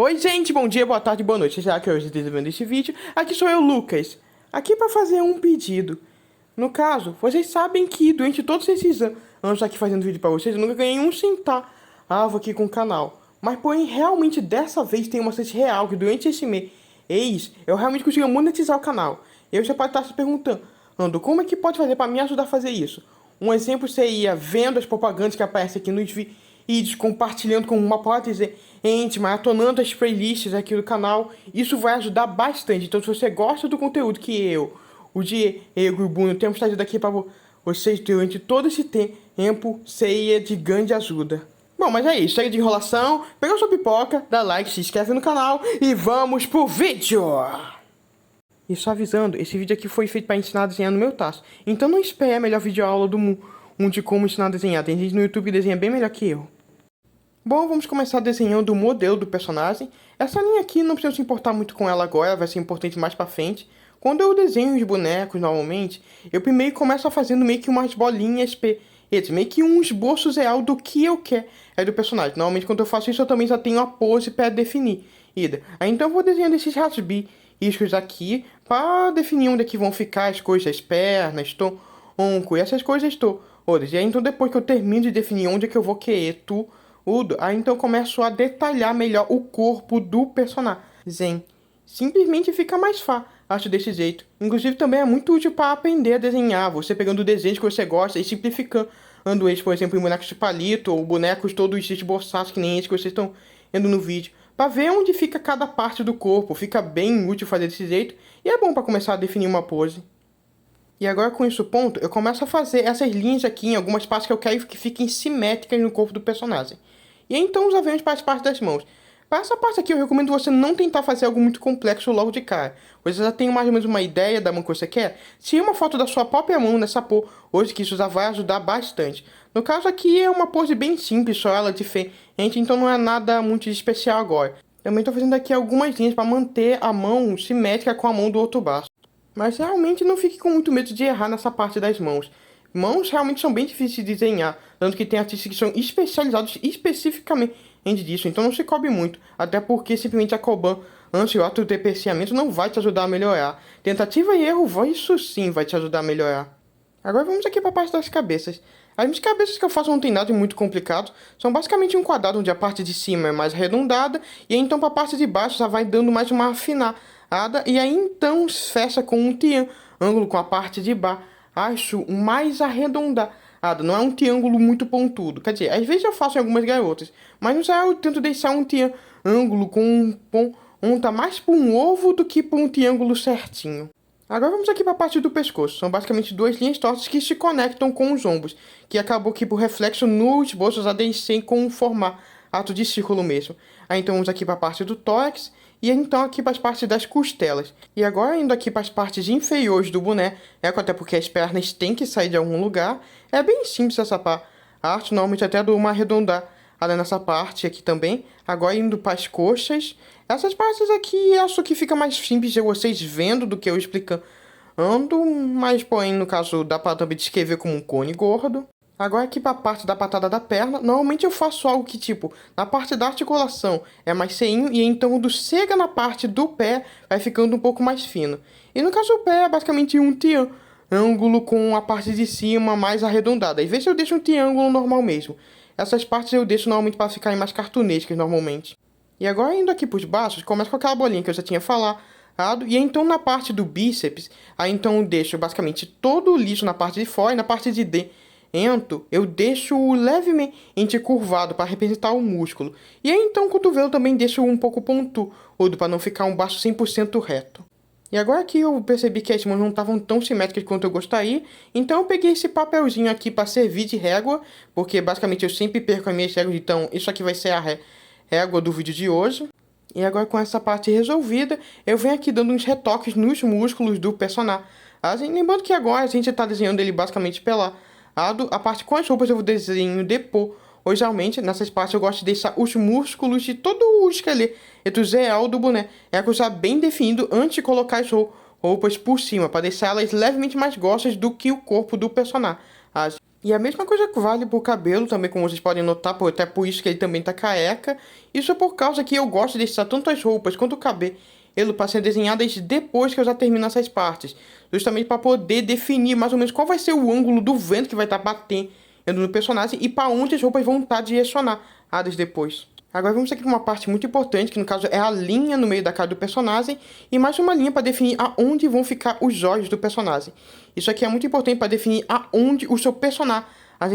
Oi gente, bom dia, boa tarde, boa noite. Já que hoje estão vendo este vídeo, aqui sou eu, Lucas. Aqui para fazer um pedido. No caso, vocês sabem que durante todos esses anos aqui fazendo vídeo para vocês, eu nunca ganhei um centavo aqui com o canal. Mas porém, realmente dessa vez tem uma chance real que durante esse mês eu realmente consegui monetizar o canal. E aí você pode estar se perguntando, como é que pode fazer para me ajudar a fazer isso? Um exemplo seria vendo as propagandas que aparecem aqui nos vídeos, compartilhando com uma parte íntima, maratonando as playlists aqui do canal. Isso vai ajudar bastante. Então se você gosta do conteúdo que o Diego e o Bruno temos trazido aqui para vocês durante todo esse tempo, seria de grande ajuda. Bom, mas é isso, chega de enrolação, pega sua pipoca, dá like, se inscreve no canal e vamos pro vídeo! E só avisando, esse vídeo aqui foi feito para ensinar a desenhar no meu taço. Então não espere a melhor videoaula do mundo de como ensinar a desenhar. Tem gente no YouTube que desenha bem melhor que eu. Bom, vamos começar desenhando o modelo do personagem. Essa linha aqui não precisa se importar muito com ela agora, vai ser importante mais pra frente. Quando eu desenho os bonecos normalmente, eu primeiro começo fazendo meio que umas bolinhas meio que um esboço real do que eu quero do personagem. Normalmente quando eu faço isso eu também já tenho a pose para definir. Aí então eu vou desenhando esses rabiscos aqui para definir onde é que vão ficar as coisas, as pernas, tronco e essas coisas todas. E aí então depois que eu termino de definir onde é que eu vou querer tudo, aí então eu começo a detalhar melhor o corpo do personagem. Simplesmente fica mais fácil, acho desse jeito. Inclusive também é muito útil para aprender a desenhar. Você pegando desenhos que você gosta e simplificando eles, por exemplo, em bonecos de palito ou bonecos todos esboçados que nem esse que vocês estão vendo no vídeo. Para ver onde fica cada parte do corpo. Fica bem útil fazer desse jeito e é bom para começar a definir uma pose. E agora com isso ponto, eu começo a fazer essas linhas aqui em algumas partes que eu quero que fiquem simétricas no corpo do personagem. E aí, então já vemos para as partes das mãos. Para essa parte aqui eu recomendo você não tentar fazer algo muito complexo logo de cara. Você já tem mais ou menos uma ideia da mão que você quer? Tire uma foto da sua própria mão nessa pose que isso já vai ajudar bastante. No caso aqui é uma pose bem simples, só ela diferente, então não é nada muito especial agora. Também estou fazendo aqui algumas linhas para manter a mão simétrica com a mão do outro braço. Mas realmente não fique com muito medo de errar nessa parte das mãos. Mãos realmente são bem difíceis de desenhar, tanto que tem artistas que são especializados especificamente disso, então não se cobre muito, até porque simplesmente a cobrando antes o ato de depreciamento não vai te ajudar a melhorar. Tentativa e erro, isso sim vai te ajudar a melhorar. Agora vamos aqui para a parte das cabeças. As minhas cabeças que eu faço não tem nada de muito complicado, são basicamente um quadrado onde a parte de cima é mais arredondada, e aí então para a parte de baixo já vai dando mais uma afinada, e aí então fecha com um triângulo com a parte de baixo mais arredondada. Não é um triângulo muito pontudo. Quer dizer, às vezes eu faço em algumas garotas, mas no geral eu tento deixar um triângulo com ponta mais para um ovo do que para um triângulo certinho. Agora vamos aqui para a parte do pescoço. São basicamente duas linhas tortas que se conectam com os ombros, que acabou aqui por reflexo nos bolsos ADC com um formato de círculo mesmo. Aí então vamos aqui para a parte do tórax e então aqui para as partes das costelas. E agora indo aqui para as partes inferiores do boneco, até porque as pernas têm que sair de algum lugar. É bem simples essa parte, normalmente até dou uma arredondada nessa parte aqui também. Agora indo para as coxas. Essas partes aqui acho que fica mais simples de vocês vendo do que eu explicando. Mas porém no caso dá para também descrever como um cone gordo. Agora aqui para a parte da patada da perna, normalmente eu faço algo que tipo, na parte da articulação é mais feinho e então quando chega na parte do pé vai ficando um pouco mais fino. E no caso do pé é basicamente um triângulo com a parte de cima mais arredondada. Às vezes eu deixo um triângulo normal mesmo. Essas partes eu deixo normalmente para ficarem mais cartunescas normalmente. E agora indo aqui para os braços, começa com aquela bolinha que eu já tinha falado. E aí, então na parte do bíceps, aí então eu deixo basicamente todo o lixo na parte de fora e na parte de dentro eu deixo levemente curvado para representar o músculo. E aí então o cotovelo também deixo um pouco pontudo para não ficar um braço 100% reto. E agora que eu percebi que as mãos não estavam tão simétricas quanto eu gostaria, então eu peguei esse papelzinho aqui para servir de régua, porque basicamente eu sempre perco as minhas réguas, então isso aqui vai ser a régua do vídeo de hoje. E agora com essa parte resolvida, eu venho aqui dando uns retoques nos músculos do personagem. Lembrando que agora a gente está desenhando ele basicamente pelado. A parte com as roupas eu vou desenho depois. Geralmente, nessas partes eu gosto de deixar os músculos de todo o esqueleto real do boneco já bem definido antes de colocar as roupas por cima, para deixar elas levemente mais grossas do que o corpo do personagem. E a mesma coisa vale pro cabelo também, como vocês podem notar, até por isso que ele também tá careca. Isso é por causa que eu gosto de deixar tanto as roupas quanto o cabelo para serem desenhadas depois que eu já termino essas partes. Justamente para poder definir mais ou menos qual vai ser o ângulo do vento que vai estar batendo no personagem e para onde as roupas vão estar direcionadas depois. Agora vamos aqui para uma parte muito importante, que no caso é a linha no meio da cara do personagem e mais uma linha para definir aonde vão ficar os olhos do personagem. Isso aqui é muito importante para definir aonde o seu personagem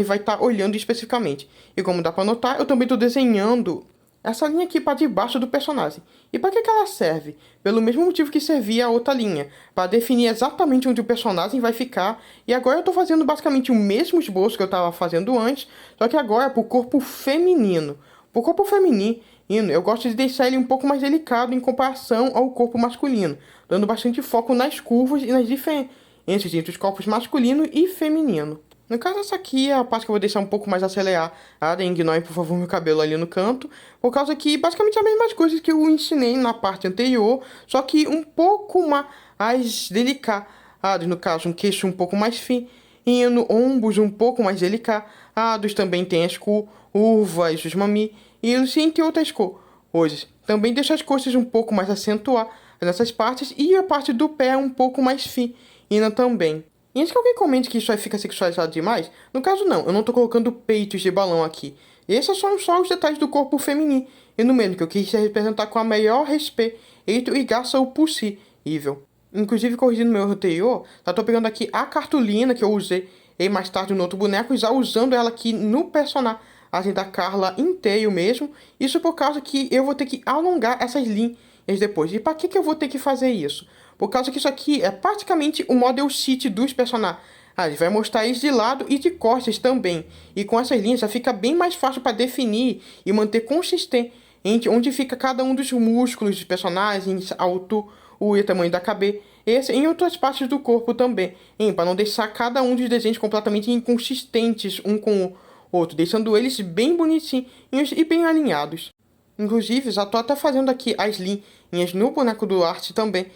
vai estar olhando especificamente. E como dá para notar, eu também estou desenhando essa linha aqui para debaixo do personagem. E para que ela serve? Pelo mesmo motivo que servia a outra linha, para definir exatamente onde o personagem vai ficar. E agora eu estou fazendo basicamente o mesmo esboço que eu estava fazendo antes, só que agora é para o corpo feminino. O corpo feminino, eu gosto de deixar ele um pouco mais delicado em comparação ao corpo masculino, dando bastante foco nas curvas e nas diferenças entre os corpos masculino e feminino. No caso, essa aqui é a parte que eu vou deixar um pouco mais acelerada. Ignore, por favor, meu cabelo ali no canto. Por causa que, basicamente, as mesmas coisas que eu ensinei na parte anterior, só que um pouco mais delicado. No caso, um queixo um pouco mais fino, ombros um pouco mais delicados. Também tem as curvas, os mamilos, entre outras coisas. Também deixa as costas um pouco mais acentuadas nessas partes e a parte do pé um pouco mais fina também. E antes que alguém comente que isso aí fica sexualizado demais, no caso não, eu não tô colocando peitos de balão aqui. Esses são só os detalhes do corpo feminino, e no meio que eu quis representar com a maior respeito e graça o possível. Inclusive, corrigindo meu roteiro, tô pegando aqui a cartolina que eu usei mais tarde no outro boneco e já usando ela aqui no personagem da Carla inteiro mesmo. Isso por causa que eu vou ter que alongar essas linhas depois. E para que eu vou ter que fazer isso? Por causa que isso aqui é praticamente o model sheet dos personagens. Ele vai mostrar isso de lado e de costas também. E com essas linhas já fica bem mais fácil para definir e manter consistente onde fica cada um dos músculos dos personagens, a altura e tamanho da cabeça, em outras partes do corpo também. Para não deixar cada um dos desenhos completamente inconsistentes um com o outro, deixando eles bem bonitinhos e bem alinhados. Inclusive, já tô até fazendo aqui as linhas no boneco do arte também.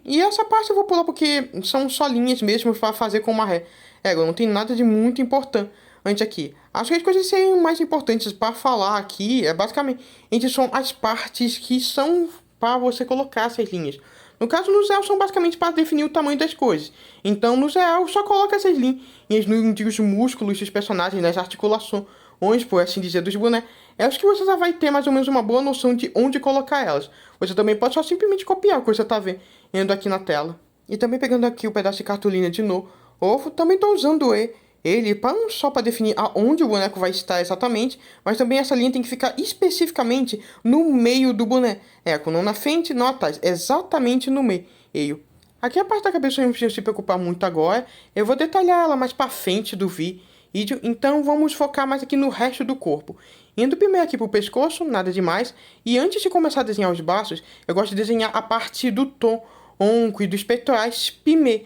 E essa parte eu vou pular porque são só linhas mesmo para fazer com uma régua. Não tem nada de muito importante aqui. Acho que as coisas seriam mais importantes para falar aqui basicamente são as partes que são para você colocar essas linhas. No caso, no Zell são basicamente para definir o tamanho das coisas. Então, no Zell, só coloca essas linhas nos músculos dos personagens, nas articulações, por assim dizer, dos bonecos. É os que você já vai ter mais ou menos uma boa noção de onde colocar elas. Você também pode só simplesmente copiar o que você está vendo aqui na tela. E também pegando aqui o pedaço de cartolina de novo, também estou usando ele não só para definir aonde o boneco vai estar exatamente, mas também essa linha tem que ficar especificamente no meio do boneco, não na frente, não atrás, exatamente no meio. Aqui a parte da cabeça eu não preciso se preocupar muito agora, eu vou detalhar ela mais para frente do vídeo, então vamos focar mais aqui no resto do corpo. Indo primeiro aqui pro pescoço, nada demais, e antes de começar a desenhar os braços, eu gosto de desenhar a parte do tronco e dos peitorais primeiro,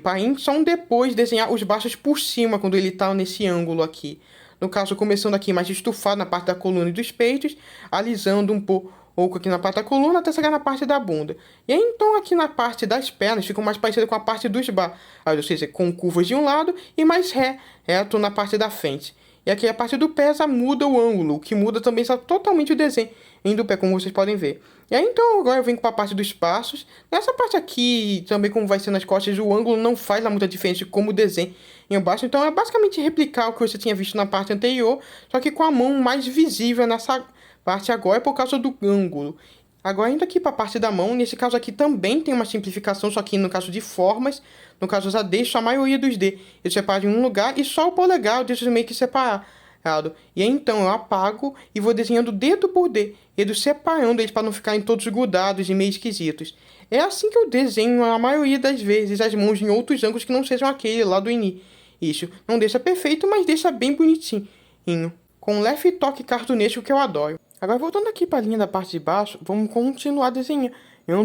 para só depois desenhar os braços por cima, quando ele tá nesse ângulo aqui. No caso, começando aqui mais estufado na parte da coluna e dos peitos, alisando um pouco aqui na parte da coluna até chegar na parte da bunda. E aí, então, aqui na parte das pernas, fica mais parecido com a parte dos braços, ou seja, com curvas de um lado e mais reto na parte da frente. E aqui a parte do pé já muda o ângulo, o que muda também já totalmente o desenho do pé, como vocês podem ver. E aí então agora eu venho para a parte dos passos. Nessa parte aqui, também como vai ser nas costas, o ângulo não faz muita diferença como o desenho embaixo. Então é basicamente replicar o que você tinha visto na parte anterior, só que com a mão mais visível nessa parte agora por causa do ângulo. Agora indo aqui para a parte da mão, nesse caso aqui também tem uma simplificação, só que no caso de formas, no caso eu já deixo a maioria dos dedos, eu separo em um lugar e só o polegar eu deixo meio que separado. E aí então eu apago e vou desenhando dedo por dedo, separando eles para não ficarem todos grudados e meio esquisitos. É assim que eu desenho a maioria das vezes as mãos em outros ângulos que não sejam aquele lá do início. Não deixa perfeito, mas deixa bem bonitinho, com um leve toque cartunesco que eu adoro. Agora voltando aqui para a linha da parte de baixo, vamos continuar desenhando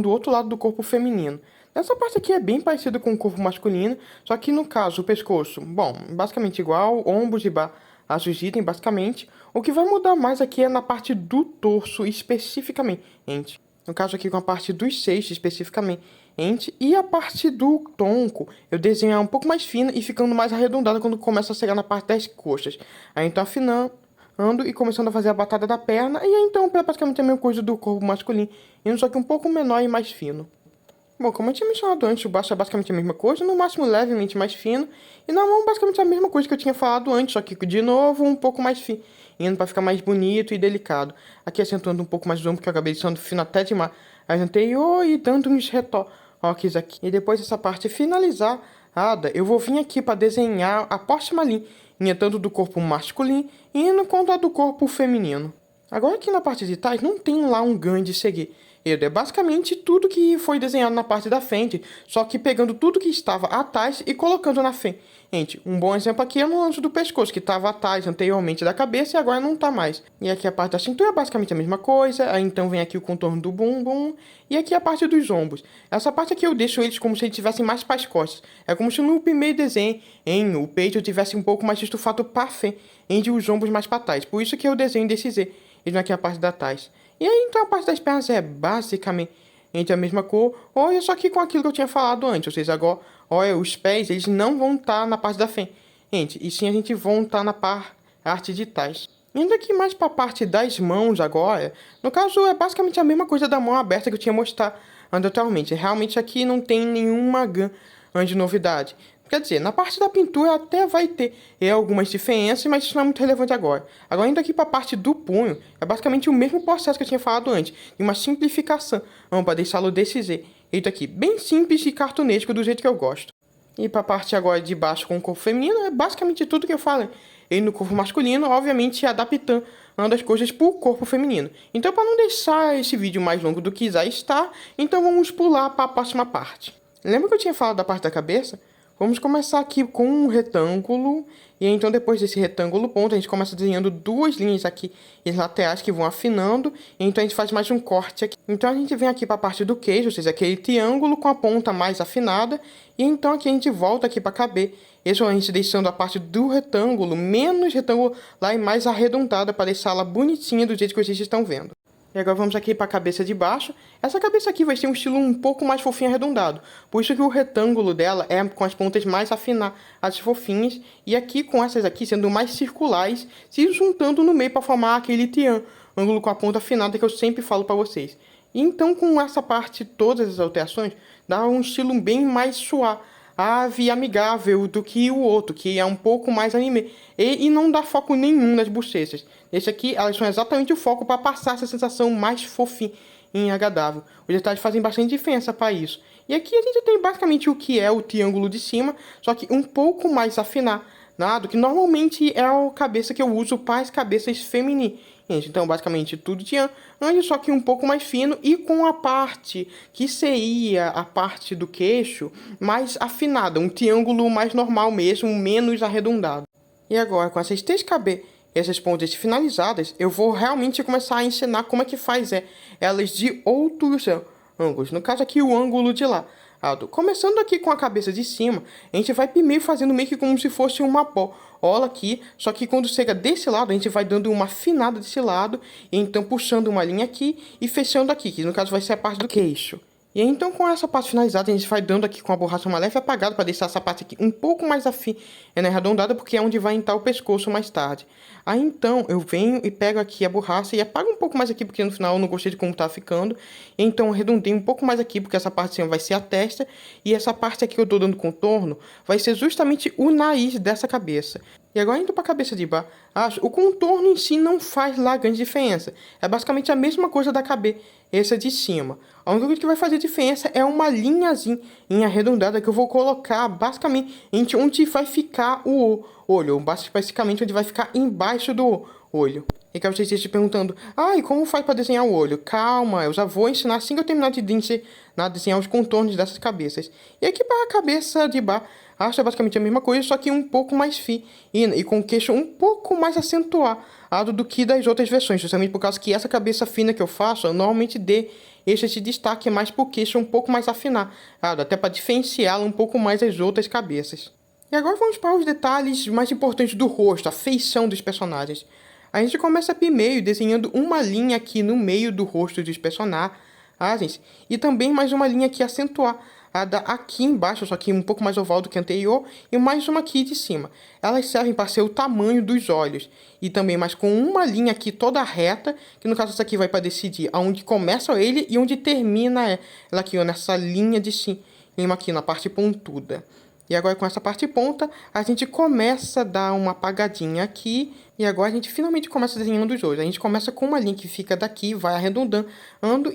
do outro lado do corpo feminino. Essa parte aqui é bem parecida com o corpo masculino, só que no caso o pescoço, basicamente igual, ombros e braços item, basicamente. O que vai mudar mais aqui é na parte do torso especificamente. No caso aqui com a parte dos seixos especificamente. E a parte do tronco, eu desenho um pouco mais fina e ficando mais arredondada quando começa a chegar na parte das coxas. Aí então afinando e começando a fazer a batata da perna. E aí então é praticamente a mesma coisa do corpo masculino, indo só que um pouco menor e mais fino. Bom, como eu tinha mencionado antes, o braço é basicamente a mesma coisa, no máximo levemente mais fino. E na mão basicamente a mesma coisa que eu tinha falado antes, só que de novo um pouco mais fino, indo para ficar mais bonito e delicado. Aqui acentuando um pouco mais o ombro, que eu acabei deixando fino até demais anterior e dando uns retoques aqui. E depois dessa parte finalizada, eu vou vir aqui para desenhar a próxima linha, tanto do corpo masculino indo quanto a do corpo feminino. Agora aqui na parte de trás não tem lá um grande segredo. É basicamente tudo que foi desenhado na parte da frente, só que pegando tudo que estava atrás e colocando na frente. Um bom exemplo aqui é no lance do pescoço, que estava atrás anteriormente da cabeça e agora não está mais. E aqui a parte da cintura é basicamente a mesma coisa, aí então vem aqui o contorno do bumbum, e aqui a parte dos ombros. Essa parte aqui eu deixo eles como se eles tivessem mais para as costas. É como se no primeiro desenho, o peito tivesse um pouco mais estufado para frente, e os ombros mais para trás. Por isso que eu desenho desse Z, e aqui a parte da trás. E aí, então, a parte das pernas é basicamente a mesma cor. Olha, só que com aquilo que eu tinha falado antes. Ou seja, agora, olha, os pés, eles não vão estar na parte da frente. E sim a gente vão estar na parte de trás. Indo aqui mais para a parte das mãos agora. No caso, é basicamente a mesma coisa da mão aberta que eu tinha mostrado anteriormente. Realmente aqui não tem nenhuma grande novidade. Quer dizer, na parte da pintura até vai ter algumas diferenças, mas isso não é muito relevante agora. Agora, indo aqui para a parte do punho, é basicamente o mesmo processo que eu tinha falado antes, de uma simplificação, para deixá-lo desse jeito aqui, bem simples e cartunesco do jeito que eu gosto. E para a parte agora de baixo com o corpo feminino, é basicamente tudo que eu falei. E no corpo masculino, obviamente, adaptando as coisas para o corpo feminino. Então, para não deixar esse vídeo mais longo do que já está, então vamos pular para a próxima parte. Lembra que eu tinha falado da parte da cabeça? Vamos começar aqui com um retângulo, e então depois desse retângulo ponto, a gente começa desenhando duas linhas aqui laterais que vão afinando, e então a gente faz mais um corte aqui. Então a gente vem aqui para a parte do queijo, ou seja, aquele triângulo com a ponta mais afinada, e então aqui a gente volta aqui para caber. Isso a gente deixando a parte do retângulo menos retangular e mais arredondada para deixá-la bonitinha do jeito que vocês estão vendo. E agora vamos aqui para a cabeça de baixo. Essa cabeça aqui vai ter um estilo um pouco mais fofinho arredondado. Por isso que o retângulo dela é com as pontas mais afinadas, fofinhas. E aqui com essas aqui sendo mais circulares, se juntando no meio para formar aquele triângulo com a ponta afinada que eu sempre falo para vocês. E então com essa parte, todas as alterações, dá um estilo bem mais suave e amigável do que o outro, que é um pouco mais anime. E não dá foco nenhum nas bochechas. Esse aqui, elas são exatamente o foco para passar essa sensação mais fofinha e agradável. Os detalhes fazem bastante diferença para isso. E aqui a gente tem basicamente o que é o triângulo de cima, só que um pouco mais afinado, que normalmente é a cabeça que eu uso para as cabeças femininas. Então, basicamente, tudo tinha antes, só que um pouco mais fino e com a parte que seria a parte do queixo mais afinada, um triângulo mais normal mesmo, menos arredondado. E agora, com essas três essas pontas finalizadas, eu vou realmente começar a ensinar como é que faz elas de outros ângulos. No caso aqui, o ângulo de lá. Começando aqui com a cabeça de cima, a gente vai primeiro fazendo meio que como se fosse uma bola aqui, só que quando chega desse lado, a gente vai dando uma afinada desse lado, e então puxando uma linha aqui e fechando aqui, que no caso vai ser a parte do queixo. E aí, então, com essa parte finalizada, a gente vai dando aqui com a borracha uma leve apagada para deixar essa parte aqui um pouco mais arredondada, porque é onde vai entrar o pescoço mais tarde. Aí, então, eu venho e pego aqui a borracha e apago um pouco mais aqui, porque no final eu não gostei de como tá ficando. E então, eu arredondei um pouco mais aqui, porque essa parte assim, vai ser a testa. E essa parte aqui que eu tô dando contorno vai ser justamente o nariz dessa cabeça. E agora indo para a cabeça de baixo, o contorno em si não faz lá grande diferença. É basicamente a mesma coisa da cabeça de cima. A única coisa que vai fazer diferença é uma linhazinha arredondada que eu vou colocar basicamente onde vai ficar o olho. Basicamente onde vai ficar embaixo do olho. E que vocês estejam perguntando, e como faz para desenhar o olho? Calma, eu já vou ensinar assim que eu terminar de desenhar os contornos dessas cabeças. E aqui para a cabeça de baixo, é basicamente a mesma coisa, só que um pouco mais fino e com o queixo um pouco mais acentuado do que das outras versões, justamente por causa que essa cabeça fina que eu faço, eu normalmente dê esse destaque mais pro queixo um pouco mais afinado, até para diferenciá-la um pouco mais das outras cabeças. E agora vamos para os detalhes mais importantes do rosto, a feição dos personagens. A gente começa primeiro desenhando uma linha aqui no meio do rosto dos personagens, asas. E também mais uma linha aqui acentuar. Aqui embaixo, só que um pouco mais oval do que a anterior, e mais uma aqui de cima. Elas servem para ser o tamanho dos olhos. E também mais com uma linha aqui toda reta, que no caso essa aqui vai para decidir aonde começa ele e onde termina ela aqui, ó, nessa linha de cima aqui na parte pontuda. E agora com essa parte ponta, a gente começa a dar uma apagadinha aqui. E agora a gente finalmente começa desenhando os olhos. A gente começa com uma linha que fica daqui, vai arredondando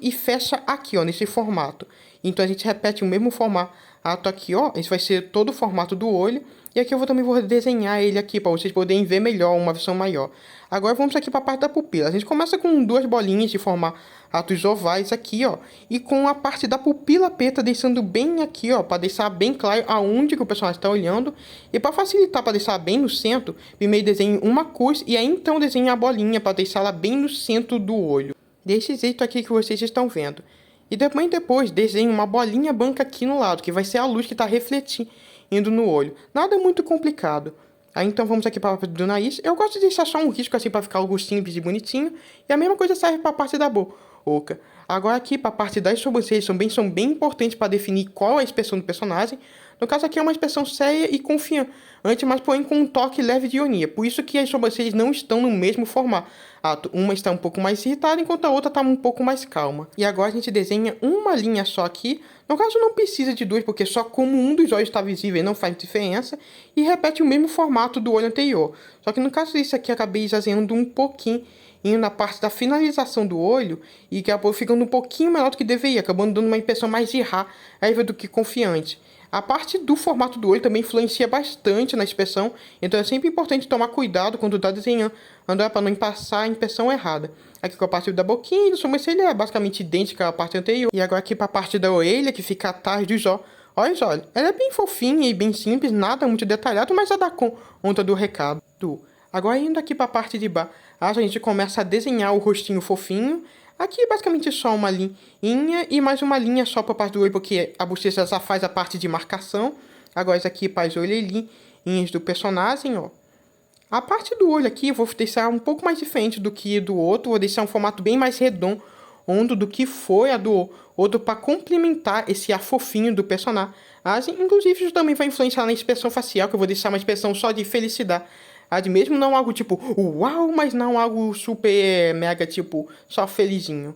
e fecha aqui, ó, nesse formato. Então a gente repete o mesmo formato aqui, ó. Esse vai ser todo o formato do olho. E aqui eu também vou desenhar ele aqui para vocês poderem ver melhor, uma versão maior. Agora vamos aqui para a parte da pupila. A gente começa com duas bolinhas de formatos ovais aqui, ó. E com a parte da pupila preta deixando bem aqui, ó, para deixar bem claro aonde que o personagem está olhando. E para facilitar, para deixar bem no centro, primeiro desenho uma cruz e aí então desenho a bolinha para deixá-la bem no centro do olho. Desse jeito aqui que vocês estão vendo. E depois desenho uma bolinha branca aqui no lado, que vai ser a luz que está refletindo no olho. Nada muito complicado. Aí então vamos aqui para a parte do nariz. Eu gosto de deixar só um risco assim para ficar algo simples e bonitinho. E a mesma coisa serve para a parte da boca. Agora aqui para a parte das sobrancelhas são bem importantes para definir qual é a expressão do personagem. No caso aqui é uma expressão séria e confiante, mas porém com um toque leve de ironia. Por isso que as sobrancelhas não estão no mesmo formato. Uma está um pouco mais irritada, enquanto a outra está um pouco mais calma. E agora a gente desenha uma linha só aqui. No caso não precisa de duas, porque só como um dos olhos está visível não faz diferença. E repete o mesmo formato do olho anterior. Só que no caso disso aqui, acabei exagerando um pouquinho na parte da finalização do olho e que acabou ficando um pouquinho menor do que deveria, acabando dando uma impressão mais de raiva do que confiante. A parte do formato do olho também influencia bastante na expressão, então é sempre importante tomar cuidado quando está desenhando, para não passar a impressão errada. Aqui com a parte da boquinha e da sobrancelha é basicamente idêntica à parte anterior. E agora aqui para a parte da orelha, que fica atrás dos olhos. Olha os olhos, ela é bem fofinha e bem simples, nada muito detalhado, mas ela dá conta do recado. Agora indo aqui para a parte de baixo, a gente começa a desenhar o rostinho fofinho. Aqui basicamente só uma linha e mais uma linha só para a parte do olho, porque a bochecha já faz a parte de marcação. Agora isso aqui para as orelhinhas do personagem, ó. A parte do olho aqui eu vou deixar um pouco mais diferente do que do outro, vou deixar um formato bem mais redondo do que foi a do outro para complementar esse ar fofinho do personagem. Inclusive isso também vai influenciar na expressão facial, que eu vou deixar uma expressão só de felicidade. Mesmo não algo tipo uau, mas não algo super mega tipo só felizinho.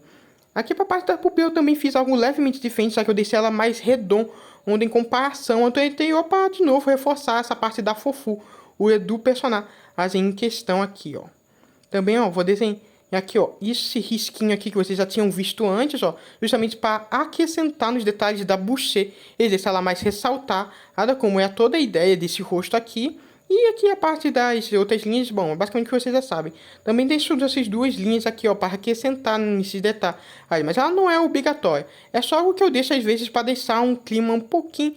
Aqui para a parte da pupila eu também fiz algo levemente diferente, só que eu deixei ela mais redonda em comparação ao anterior para de novo reforçar essa parte da fofura do personagem em questão aqui, ó. Também, ó, vou desenhar aqui, ó, esse risquinho aqui que vocês já tinham visto antes, ó, justamente para acrescentar nos detalhes da bochecha e deixar ela mais ressaltada, como é toda a ideia desse rosto aqui. E aqui a parte das outras linhas, bom, basicamente o que vocês já sabem. Também deixo essas duas linhas aqui, ó, para acrescentar nesses detalhes. Mas ela não é obrigatória. É só algo que eu deixo às vezes para deixar um clima um pouquinho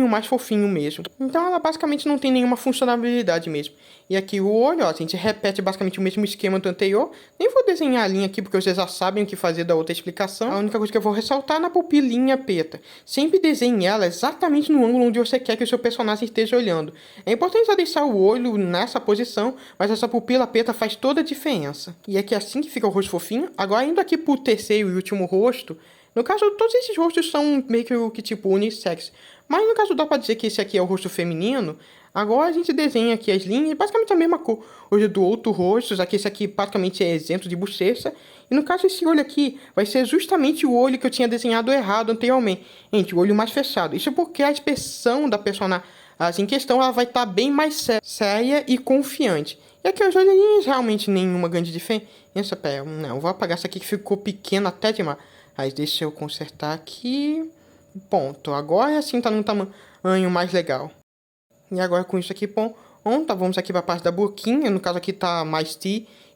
mais fofinho mesmo. Então ela basicamente não tem nenhuma funcionalidade mesmo. E aqui o olho, ó, a gente repete basicamente o mesmo esquema do anterior. Nem vou desenhar a linha aqui porque vocês já sabem o que fazer da outra explicação. A única coisa que eu vou ressaltar é na pupilinha preta. Sempre desenhe ela exatamente no ângulo onde você quer que o seu personagem esteja olhando. É importante só deixar o olho nessa posição, mas essa pupila preta faz toda a diferença. E aqui assim que fica o rosto fofinho. Agora indo aqui pro terceiro e último rosto. No caso, todos esses rostos são meio que tipo unissex. Mas no caso dá pra dizer que esse aqui é o rosto feminino. Agora a gente desenha aqui as linhas, basicamente a mesma cor hoje do outro rosto. Aqui esse aqui praticamente é isento de bochecha. E no caso esse olho aqui vai ser justamente o olho que eu tinha desenhado errado anteriormente. Gente, o olho mais fechado. Isso porque a expressão da personagem em questão ela vai estar bem mais séria e confiante. E aqui os olhinhos realmente nenhuma grande diferença. Pera, não, vou apagar isso aqui que ficou pequeno até demais. Aí deixa eu consertar aqui. Ponto. Agora sim tá num tamanho mais legal. E agora com isso aqui, tá, vamos aqui para a parte da boquinha. No caso aqui tá mais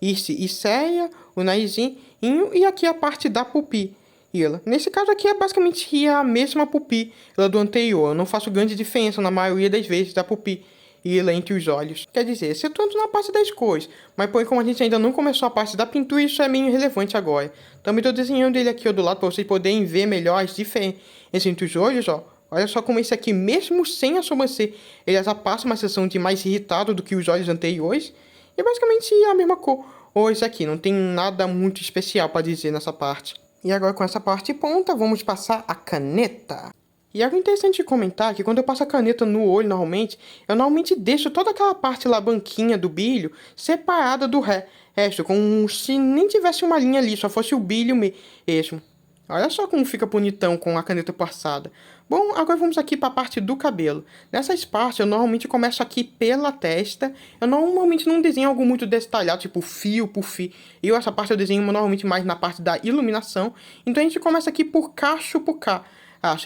e séria, o narizinho. E aqui a parte da pupila. Nesse caso aqui é basicamente a mesma pupila do anterior. Eu não faço grande diferença na maioria das vezes da pupila entre os olhos. Quer dizer, excetuando na parte das cores. Mas porém, como a gente ainda não começou a parte da pintura, isso é meio irrelevante agora. Também estou desenhando ele aqui ó, do lado para vocês poderem ver melhor as diferenças entre os olhos, ó. Olha só como esse aqui, mesmo sem a sobrancelha, ele já passa uma sensação de mais irritado do que os olhos anteriores. E basicamente é a mesma cor. Ou esse aqui, não tem nada muito especial para dizer nessa parte. E agora com essa parte pronta, vamos passar a caneta. E algo interessante de comentar é que quando eu passo a caneta no olho normalmente, eu normalmente deixo toda aquela parte lá branquinha do brilho separada do resto, como se nem tivesse uma linha ali, só fosse o brilho mesmo. Olha só como fica bonitão com a caneta passada. Bom, agora vamos aqui para a parte do cabelo. Nessas partes eu normalmente começo aqui pela testa. Eu normalmente não desenho algo muito detalhado, tipo fio por fio. Essa parte eu desenho normalmente mais na parte da iluminação. Então a gente começa aqui por cacho por cá.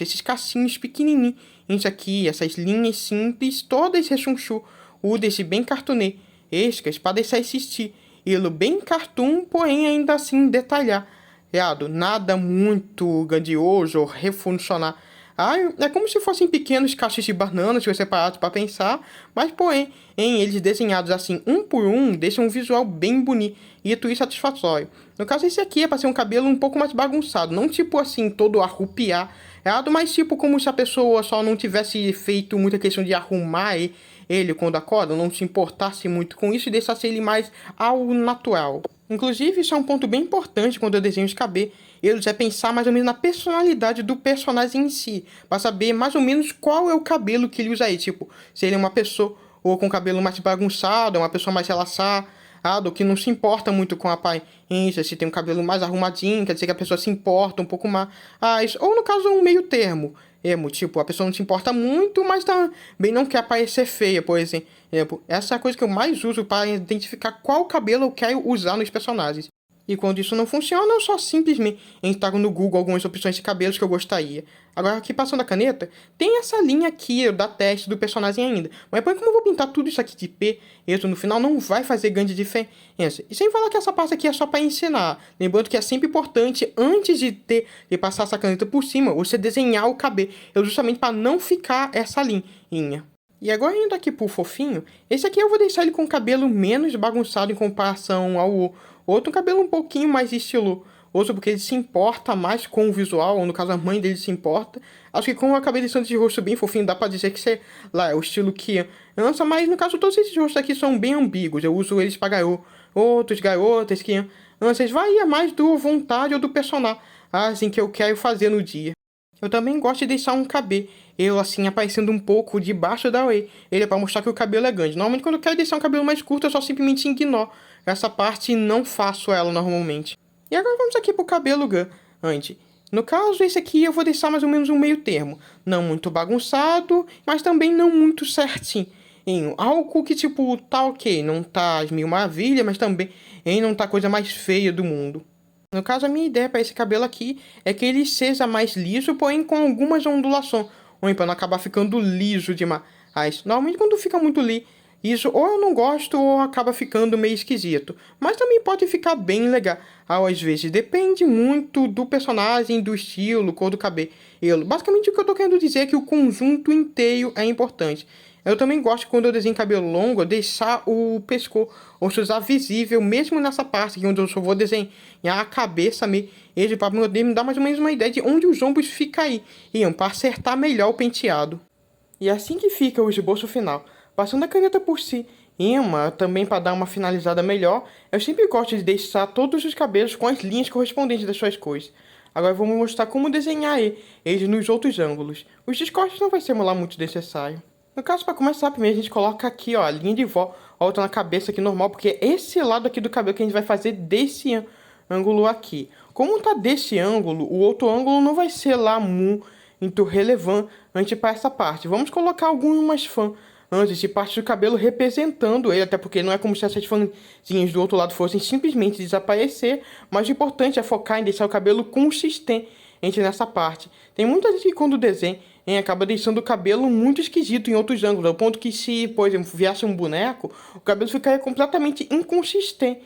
Esses cacinhos pequenininhos. Isso aqui, essas linhas simples, todas rechonchudas e bem cartunescas para deixar esse estilo bem cartoon, porém ainda assim detalhado. Nada muito grandioso ou revolucionário. É como se fossem pequenos cachos de banana, se você parar para pensar, mas porém, eles desenhados assim, um por um, deixam um visual bem bonito e satisfatório. No caso, esse aqui é para ser um cabelo um pouco mais bagunçado, não tipo assim, todo arrupiado, mas tipo como se a pessoa só não tivesse feito muita questão de arrumar ele quando acorda, não se importasse muito com isso e deixasse ele mais ao natural. Inclusive, isso é um ponto bem importante quando eu desenho os cabelos, é pensar mais ou menos na personalidade do personagem em si, para saber mais ou menos qual é o cabelo que ele usa aí, tipo, se ele é uma pessoa ou com cabelo mais bagunçado, uma pessoa mais relaxada, que não se importa muito com a aparência, se tem um cabelo mais arrumadinho, quer dizer que a pessoa se importa um pouco mais, ou no caso um meio termo, tipo, a pessoa não se importa muito, mas também não quer parecer feia, por exemplo. Essa é a coisa que eu mais uso para identificar qual cabelo eu quero usar nos personagens. E quando isso não funciona, eu só simplesmente entro no Google algumas opções de cabelos que eu gostaria. Agora, aqui passando a caneta, tem essa linha aqui da testa do personagem ainda. Mas como eu vou pintar tudo isso aqui de preto no final, não vai fazer grande diferença. E sem falar que essa parte aqui é só para ensinar. Lembrando que é sempre importante, antes de passar essa caneta por cima, você desenhar o cabelo, justamente para não ficar essa linha. E agora indo aqui pro fofinho, esse aqui eu vou deixar ele com o cabelo menos bagunçado em comparação ao outro, cabelo um pouquinho mais estiloso, porque ele se importa mais com o visual, ou no caso a mãe dele se importa. Acho que como eu acabei deixando esse rosto bem fofinho, dá pra dizer que é o estilo que lança, mas no caso todos esses rostos aqui são bem ambíguos, eu uso eles pra outros garotas que vocês varia mais do vontade ou do personagem assim que eu quero fazer no dia. Eu também gosto de deixar um cabelo assim aparecendo um pouco debaixo da orelha. Ele é para mostrar que o cabelo é grande. Normalmente quando eu quero deixar um cabelo mais curto, eu só simplesmente ignoro essa parte e não faço ela normalmente. E agora vamos aqui pro cabelo grande. No caso, esse aqui eu vou deixar mais ou menos um meio termo. Não muito bagunçado, mas também não muito certinho. Algo que tipo, tá ok, não tá as mil maravilhas, mas também não tá a coisa mais feia do mundo. No caso, a minha ideia para esse cabelo aqui é que ele seja mais liso, porém com algumas ondulações, para não acabar ficando liso demais. Normalmente quando fica muito liso, ou eu não gosto ou acaba ficando meio esquisito. Mas também pode ficar bem legal. Às vezes depende muito do personagem, do estilo, cor do cabelo. Basicamente o que eu tô querendo dizer é que o conjunto inteiro é importante. Eu também gosto, quando eu desenho cabelo longo, deixar o pescoço usar visível, mesmo nessa parte aqui onde eu só vou desenhar a cabeça mesmo, para me dar mais ou menos uma ideia de onde os ombros ficam aí, para acertar melhor o penteado. E assim que fica o esboço final, passando a caneta por cima, também para dar uma finalizada melhor, eu sempre gosto de deixar todos os cabelos com as linhas correspondentes das suas cores. Agora vamos mostrar como desenhar eles nos outros ângulos. Os descortes não vai ser lá muito necessário. No caso, para começar, primeiro a gente coloca aqui, ó, a linha de volta na cabeça aqui normal, porque é esse lado aqui do cabelo que a gente vai fazer desse ângulo aqui. Como tá desse ângulo, o outro ângulo não vai ser lá muito relevante para essa parte. Vamos colocar algumas antes de parte do cabelo representando ele, até porque não é como se essas fanzinhas do outro lado fossem simplesmente desaparecer, mas o importante é focar em deixar o cabelo consistente nessa parte. Tem muita gente que quando desenha acaba deixando o cabelo muito esquisito em outros ângulos, ao ponto que se, por exemplo, viesse um boneco, o cabelo ficaria completamente inconsistente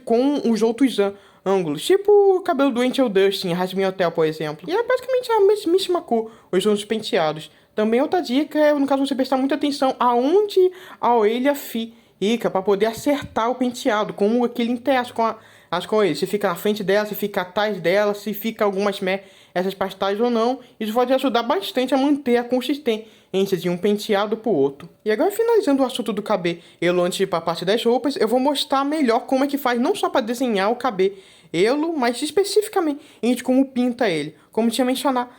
com os outros ângulos, tipo o cabelo do Angel Dust em Rasmin Hotel, por exemplo. E é basicamente a mesma cor, os outros penteados. Também outra dica é, no caso, você prestar muita atenção aonde a orelha fica, para poder acertar o penteado, como aquele interage com as cores, se fica na frente dela, se fica atrás dela, se fica algumas essas pastais ou não. Isso pode ajudar bastante a manter a consistência de um penteado para o outro. E agora, finalizando o assunto do cabelo antes de ir para a parte das roupas, eu vou mostrar melhor como é que faz, não só para desenhar o cabelo ele, mas especificamente como pinta ele. Como tinha mencionado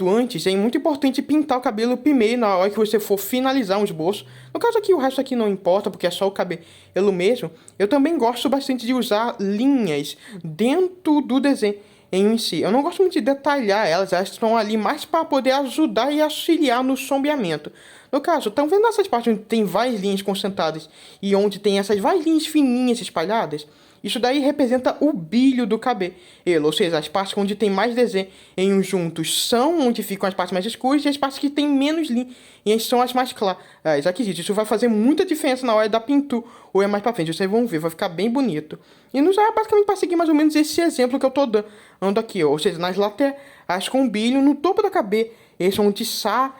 antes, é muito importante pintar o cabelo primeiro na hora que você for finalizar um esboço. No caso aqui, o resto aqui não importa, porque é só o cabelo mesmo. Eu também gosto bastante de usar linhas dentro do desenho em si. Eu não gosto muito de detalhar elas estão ali mais para poder ajudar e auxiliar no sombreamento. No caso, estão vendo essas partes onde tem várias linhas concentradas e onde tem essas várias linhas fininhas espalhadas? Isso daí representa o brilho do cabelo, ou seja, as partes onde tem mais desenho juntos são onde ficam as partes mais escuras e as partes que tem menos linhas são as mais claras. Aqui, isso vai fazer muita diferença na hora da pintura ou é mais pra frente, vocês vão ver, vai ficar bem bonito. E nos é basicamente para seguir mais ou menos esse exemplo que eu tô dando aqui, ou seja, nas laterais com brilho, no topo da cabeça, esse onde sai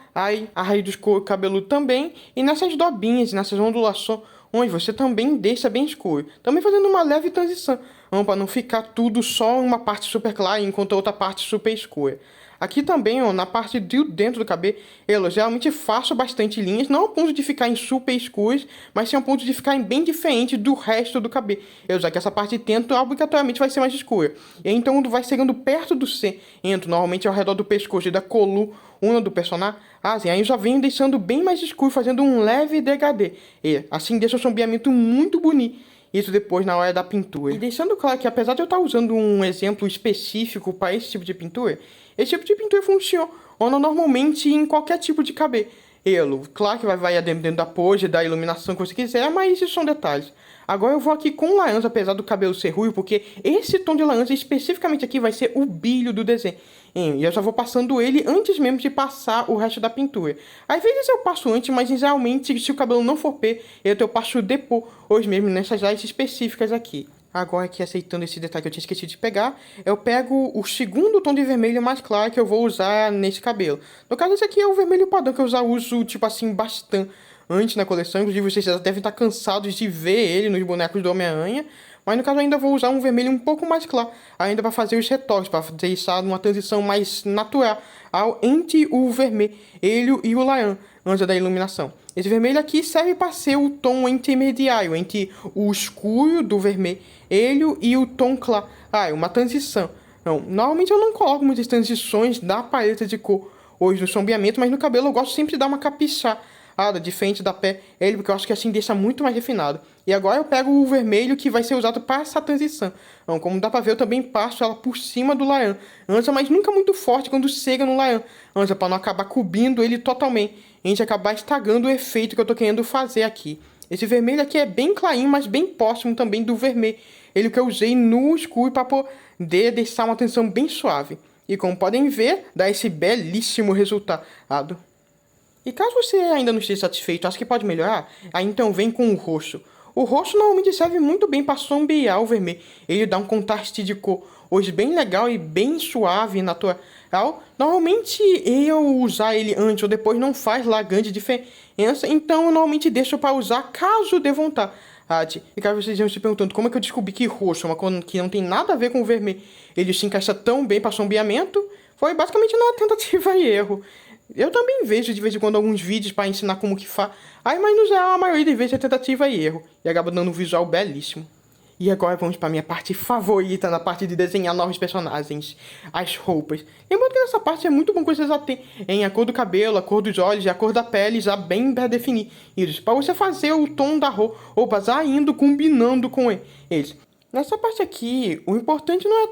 a raiz do couro cabeludo também, e nessas dobinhas, nessas ondulações, onde você também deixa bem escuro. Também fazendo uma leve transição, para não ficar tudo só uma parte super clara enquanto a outra parte super escura. Aqui também, na parte de dentro do cabelo, eu geralmente faço bastante linhas, não ao ponto de ficar em super escuras, mas sim ao ponto de ficar bem diferente do resto do cabelo. Já que essa parte de dentro obrigatoriamente vai ser mais escura. E então vai chegando perto do centro, normalmente ao redor do pescoço e da coluna do personagem, aí já vem deixando bem mais escuro, fazendo um leve degradê. E assim deixa o sombreamento muito bonito. Isso depois na hora da pintura. E deixando claro que apesar de eu estar usando um exemplo específico para esse tipo de pintura, esse tipo de pintura funciona normalmente em qualquer tipo de cabelo. Claro que vai dentro da pose, da iluminação que você quiser, mas isso são detalhes. Agora eu vou aqui com laranja, apesar do cabelo ser ruivo, porque esse tom de laranja especificamente aqui vai ser o brilho do desenho. E eu já vou passando ele antes mesmo de passar o resto da pintura. Às vezes eu passo antes, mas geralmente se o cabelo não for eu passo depois mesmo nessas áreas específicas aqui. Agora aqui, aceitando esse detalhe que eu tinha esquecido de pegar, eu pego o segundo tom de vermelho mais claro que eu vou usar nesse cabelo. No caso, esse aqui é o vermelho padrão que eu já uso, tipo assim, bastante antes na coleção. Inclusive, vocês já devem estar cansados de ver ele nos bonecos do Homem-Aranha. Mas no caso, eu ainda vou usar um vermelho um pouco mais claro, ainda para fazer os retoques, para deixar uma transição mais natural entre o vermelho e o laranja, antes da iluminação. Esse vermelho aqui serve para ser o tom intermediário entre o escuro do vermelho e o tom claro. Uma transição. Não, normalmente eu não coloco muitas transições da paleta de cor hoje no sombreamento, mas no cabelo eu gosto sempre de dar uma caprichada de frente da pele, porque eu acho que assim deixa muito mais refinado. E agora eu pego o vermelho que vai ser usado para essa transição. Então, como dá para ver, eu também passo ela por cima do laranja, mas nunca muito forte quando chega no laranja, para não acabar cobrindo ele totalmente, a gente acabar estragando o efeito que eu tô querendo fazer aqui. Esse vermelho aqui é bem clarinho, mas bem próximo também do vermelho, que eu usei no escuro para poder deixar uma transição bem suave. E como podem ver, dá esse belíssimo resultado. E caso você ainda não esteja satisfeito, acha que pode melhorar? Então vem com o roxo. O roxo normalmente serve muito bem para sombrear o vermelho. Ele dá um contraste de cor hoje bem legal e bem suave e natural. Normalmente eu usar ele antes ou depois não faz lá grande diferença, então eu normalmente deixo para usar caso dê vontade. E caso vocês estejam se perguntando como é que eu descobri que roxo é uma cor que não tem nada a ver com o vermelho, ele se encaixa tão bem para sombreamento, foi basicamente na tentativa e erro. Eu também vejo de vez em quando alguns vídeos para ensinar como que faz, mas no geral a maioria das vezes é tentativa e erro, e acaba dando um visual belíssimo. E agora vamos para a minha parte favorita na parte de desenhar novos personagens, as roupas. Lembrando que nessa parte é muito bom que você já tem a cor do cabelo, a cor dos olhos e a cor da pele já bem definidos, para você fazer o tom da roupa já indo combinando com eles. Nessa parte aqui, o importante não é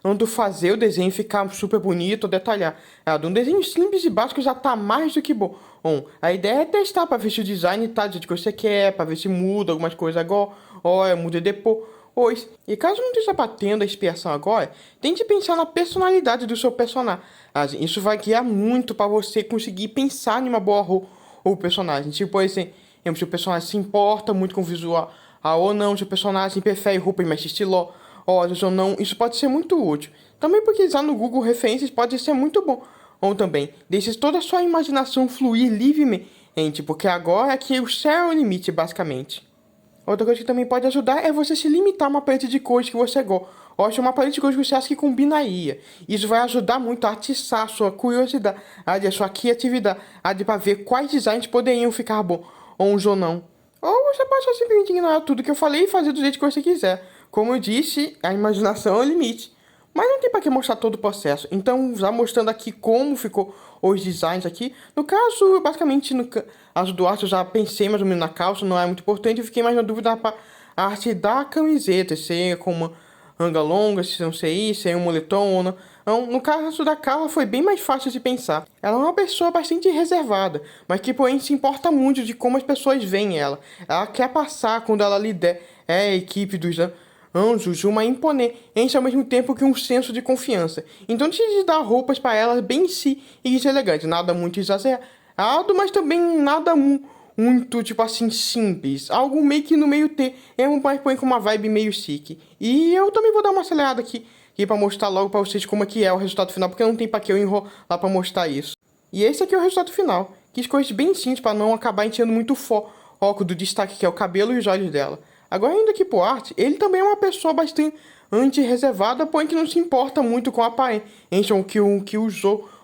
tanto fazer o desenho ficar super bonito ou detalhado. Um desenho simples e básico já tá mais do que bom. A ideia é testar para ver se o design tá do jeito que você quer, para ver se muda algumas coisas agora, muda depois. E caso não esteja batendo a inspiração agora, tente pensar na personalidade do seu personagem. Isso vai guiar muito para você conseguir pensar em uma boa roupa ou personagem. Tipo, por exemplo, se o personagem se importa muito com o visual ou não, se o personagem prefere roupas mais estilosas ou não, isso pode ser muito útil. Também porque já no Google Referências pode ser muito bom. Ou também, deixe toda a sua imaginação fluir livremente, porque agora é que o céu é o limite, basicamente. Outra coisa que também pode ajudar é você se limitar a uma paleta de cores que você gosta. Ou uma paleta de cores que você acha que combinaria. Isso vai ajudar muito a atiçar a sua curiosidade, a sua criatividade, para ver quais designs poderiam ficar bons ou não. Ou você pode simplesmente ignorar tudo que eu falei e fazer do jeito que você quiser. Como eu disse, a imaginação é o limite. Mas não tem para que mostrar todo o processo. Então, já mostrando aqui como ficou os designs aqui. No caso, basicamente, as do arte eu já pensei mais ou menos na calça, não é muito importante. Eu fiquei mais na dúvida para a arte da camiseta, se é com uma manga longa, se não sei isso, se é um moletom ou não. Então, no caso da Carla foi bem mais fácil de pensar. Ela é uma pessoa bastante reservada, mas que porém se importa muito de como as pessoas veem ela. Ela quer passar quando ela lidera a equipe dos anjos uma imponência ao mesmo tempo que um senso de confiança. Então decide dar roupas para ela bem si e deselegante, nada muito exagerado, mas também nada muito, tipo assim, simples. Algo meio que no meio T, é um põe com uma vibe meio chique. E eu também vou dar uma acelerada aqui para mostrar logo para vocês como é que é o resultado final, porque não tem para que eu enrolar para mostrar isso. E esse aqui é o resultado final. Quis coisas bem simples para não acabar enchendo muito foco do destaque, que é o cabelo e os olhos dela. Agora, indo aqui pro arte, ele também é uma pessoa bastante anti-reservada, porém que não se importa muito com a aparência, o que os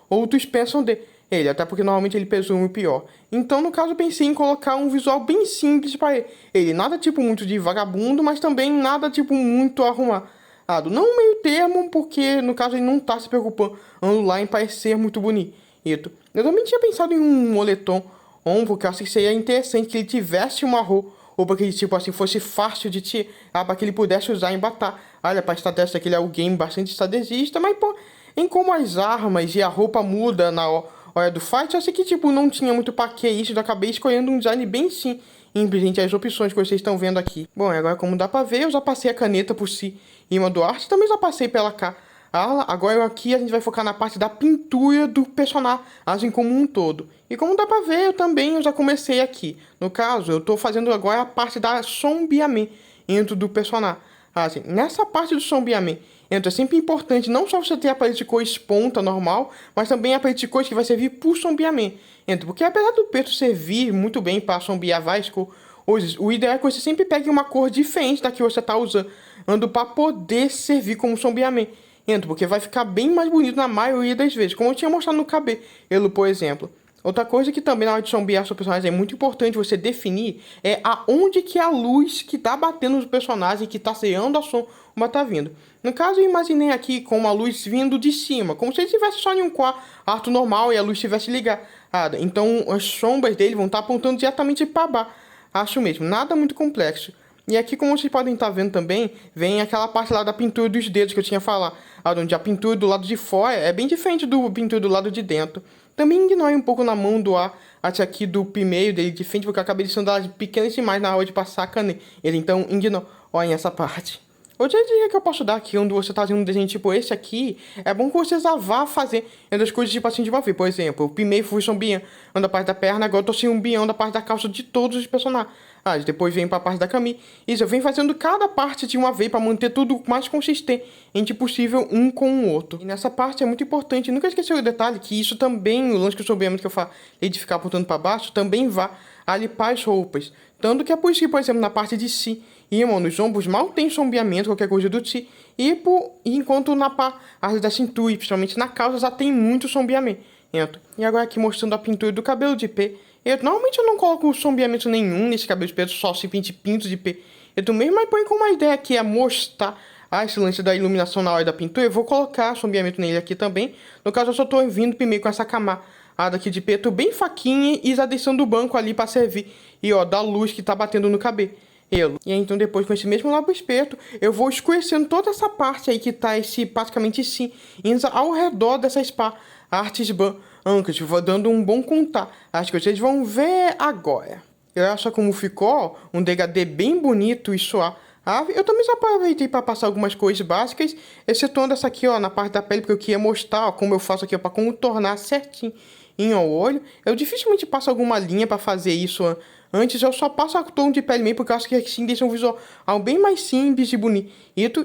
outros pensam dele, até porque normalmente ele presume o pior. Então, no caso, eu pensei em colocar um visual bem simples para ele. Nada tipo muito de vagabundo, mas também nada tipo muito arrumado. Não um meio termo, porque no caso ele não tá se preocupando lá em parecer muito bonito. Eu também tinha pensado em um moletom, porque eu acho que seria interessante que ele tivesse uma roupa que tipo assim fosse fácil de tirar, para que ele pudesse usar em batalha. Para estratégia que ele é um game bastante estrategista, mas pô, em como as armas e a roupa muda na hora do fight, eu sei que tipo não tinha muito para que isso, eu acabei escolhendo um design bem simples entre as opções que vocês estão vendo aqui. Bom, agora como dá para ver, eu já passei a caneta por cima do arte, também já passei pela cá. Agora aqui a gente vai focar na parte da pintura do personagem como um todo. E como dá pra ver, eu já comecei aqui. No caso, eu tô fazendo agora a parte da sombreamento do personagem. Nessa parte do sombreamento, é sempre importante não só você ter a paleta de cores ponta normal, mas também a paleta de cores que vai servir por sombreamento. Porque apesar do preto servir muito bem para sombrear várias cores, o ideal é que você sempre pegue uma cor diferente da que você tá usando para poder servir como sombreamento. Porque vai ficar bem mais bonito na maioria das vezes, como eu tinha mostrado no cabelo, por exemplo. Outra coisa que também na hora de sombrear seu personagem é muito importante você definir é aonde que a luz que tá batendo no personagem, que tá ceando a sombra, tá vindo. No caso, eu imaginei aqui com uma luz vindo de cima, como se ele estivesse só em um quarto normal e a luz estivesse ligada. Então as sombras dele vão estar apontando diretamente para baixo mesmo, nada muito complexo. E aqui, como vocês podem estar vendo também, vem aquela parte lá da pintura dos dedos que eu tinha falado, onde a pintura do lado de fora é bem diferente do pintura do lado de dentro. Também ignore um pouco na mão do arte aqui do primeiro dele de frente, porque eu acabei deixando elas pequenas demais na hora de passar a caneta. Então, ignorem essa parte. Outra dica que eu posso dar aqui, onde você está fazendo um desenho tipo esse aqui, é bom que você já vá fazer as coisas tipo assim de uma vez. Por exemplo, o primeiro fui sombreando a parte da perna, agora eu tô sombreando a parte da calça de todos os personagens. Depois vem para a parte da camisa. Isso, eu venho fazendo cada parte de uma vez para manter tudo mais consistente possível um com o outro. E nessa parte é muito importante, nunca esquecer o detalhe que isso também, o lance que eu sombreamento que eu falei de ficar apontando para baixo, também vai limpar as roupas. Tanto que é por isso que, por exemplo, na parte de si, nos ombros mal tem sombreamento, qualquer coisa do ti, enquanto na parte da cintura, principalmente na calça, já tem muito sombreamento. E agora aqui mostrando a pintura do cabelo de pé. Normalmente eu não coloco sombreamento nenhum nesse cabelo de preto, só simplesmente pinto de pé. Mesmo, mas põe com uma ideia que é mostrar esse lance da iluminação na hora da pintura. Eu vou colocar sombreamento nele aqui também. No caso, eu só tô vindo primeiro com essa camada aqui de preto bem faquinha e já deixando o banco ali para servir. E da luz que tá batendo no cabelo. E aí, então depois com esse mesmo lápis preto, eu vou escurecendo toda essa parte aí que tá praticamente cinza ao redor dessas artes brancas, vou dando um bom contato. Acho que vocês vão ver agora. Eu acho como ficou um degradê bem bonito e suave. Eu também só aproveitei para passar algumas coisas básicas, excetuando essa aqui, na parte da pele, porque eu queria mostrar, como eu faço aqui, para contornar certinho o olho. Eu dificilmente passo alguma linha para fazer isso antes, eu só passo a tom de pele mesmo, porque eu acho que assim deixa um visual bem mais simples e bonito.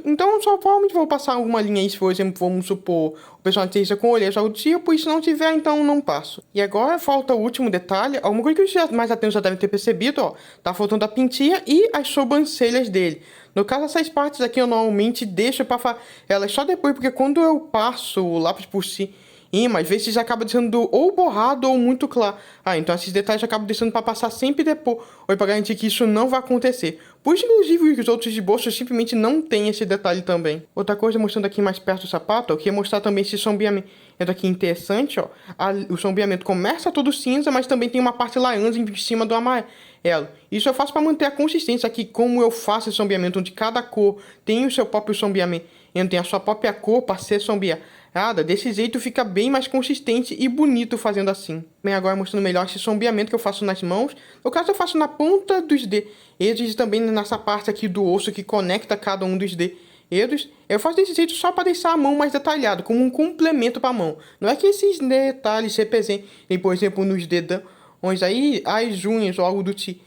Então, eu só provavelmente vou passar alguma linha aí, se por exemplo, vamos supor, o personagem esteja com olho do tipo, e se não tiver, então não passo. E agora falta o último detalhe, alguma coisa que os mais atentos já devem ter percebido, tá faltando a pintinha e as sobrancelhas dele. No caso, essas partes aqui eu normalmente deixo para elas só depois, porque quando eu passo o lápis por cima mas às vezes acaba deixando ou borrado ou muito claro. Então esses detalhes eu acabo deixando para passar sempre depois, ou para garantir que isso não vai acontecer. Por isso, inclusive, os outros esboços simplesmente não tem esse detalhe também. Outra coisa, mostrando aqui mais perto do sapato, eu queria mostrar também esse sombreamento aqui interessante, ó. O sombreamento começa todo cinza, mas também tem uma parte laranja em cima do amarelo. Isso eu faço para manter a consistência aqui, como eu faço esse sombreamento, onde cada cor tem o seu próprio sombreamento, tem a sua própria cor para ser sombreada. Desse jeito fica bem mais consistente e bonito fazendo assim. Bem, agora mostrando melhor esse sombreamento que eu faço nas mãos. No caso, eu faço na ponta dos dedos e também nessa parte aqui do osso que conecta cada um dos dedos. Eu faço desse jeito só para deixar a mão mais detalhada, como um complemento para a mão. Não é que esses detalhes se representem, por exemplo, nos dedões, aí as unhas ou algo do tipo.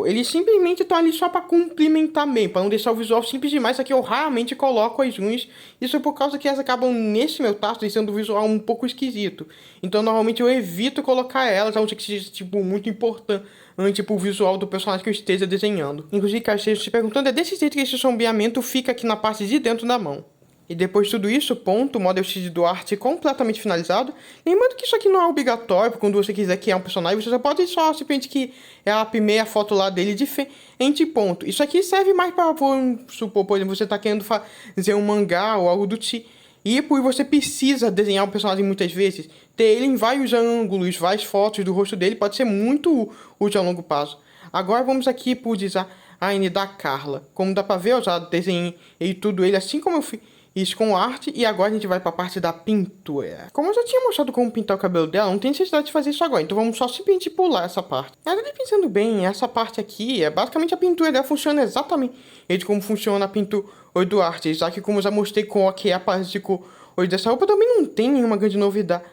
Eles simplesmente estão ali só para complementar bem, para não deixar o visual simples demais. Aqui eu raramente coloco as unhas. Isso é por causa que elas acabam, nesse meu traço, deixando o visual um pouco esquisito. Então, normalmente eu evito colocar elas, a não ser que seja, muito importante, o visual do personagem que eu esteja desenhando. Inclusive, caso esteja se perguntando, é desse jeito que esse sombreamento fica aqui na parte de dentro da mão. E depois de tudo isso, o Model X do Art completamente finalizado. Lembrando que isso aqui não é obrigatório, quando você quiser criar um personagem, você só pode simplesmente que é a primeira foto lá dele diferente, ponto. Isso aqui serve mais para, supor, por exemplo, você está querendo fazer um mangá ou algo do tipo. E você precisa desenhar um personagem muitas vezes. Ter ele em vários ângulos, várias fotos do rosto dele, pode ser muito útil a longo prazo. Agora vamos aqui para o design da Carla. Como dá para ver, eu já desenhei tudo ele assim como eu fiz isso com arte, e agora a gente vai para a parte da pintura. Como eu já tinha mostrado como pintar o cabelo dela, não tem necessidade de fazer isso agora, então vamos só simplesmente pular essa parte. Agora, pensando bem, essa parte aqui é basicamente a pintura dela, funciona exatamente como funciona a pintura do arte, já que como eu já mostrei com que é a parte de cor dessa roupa, também não tem nenhuma grande novidade.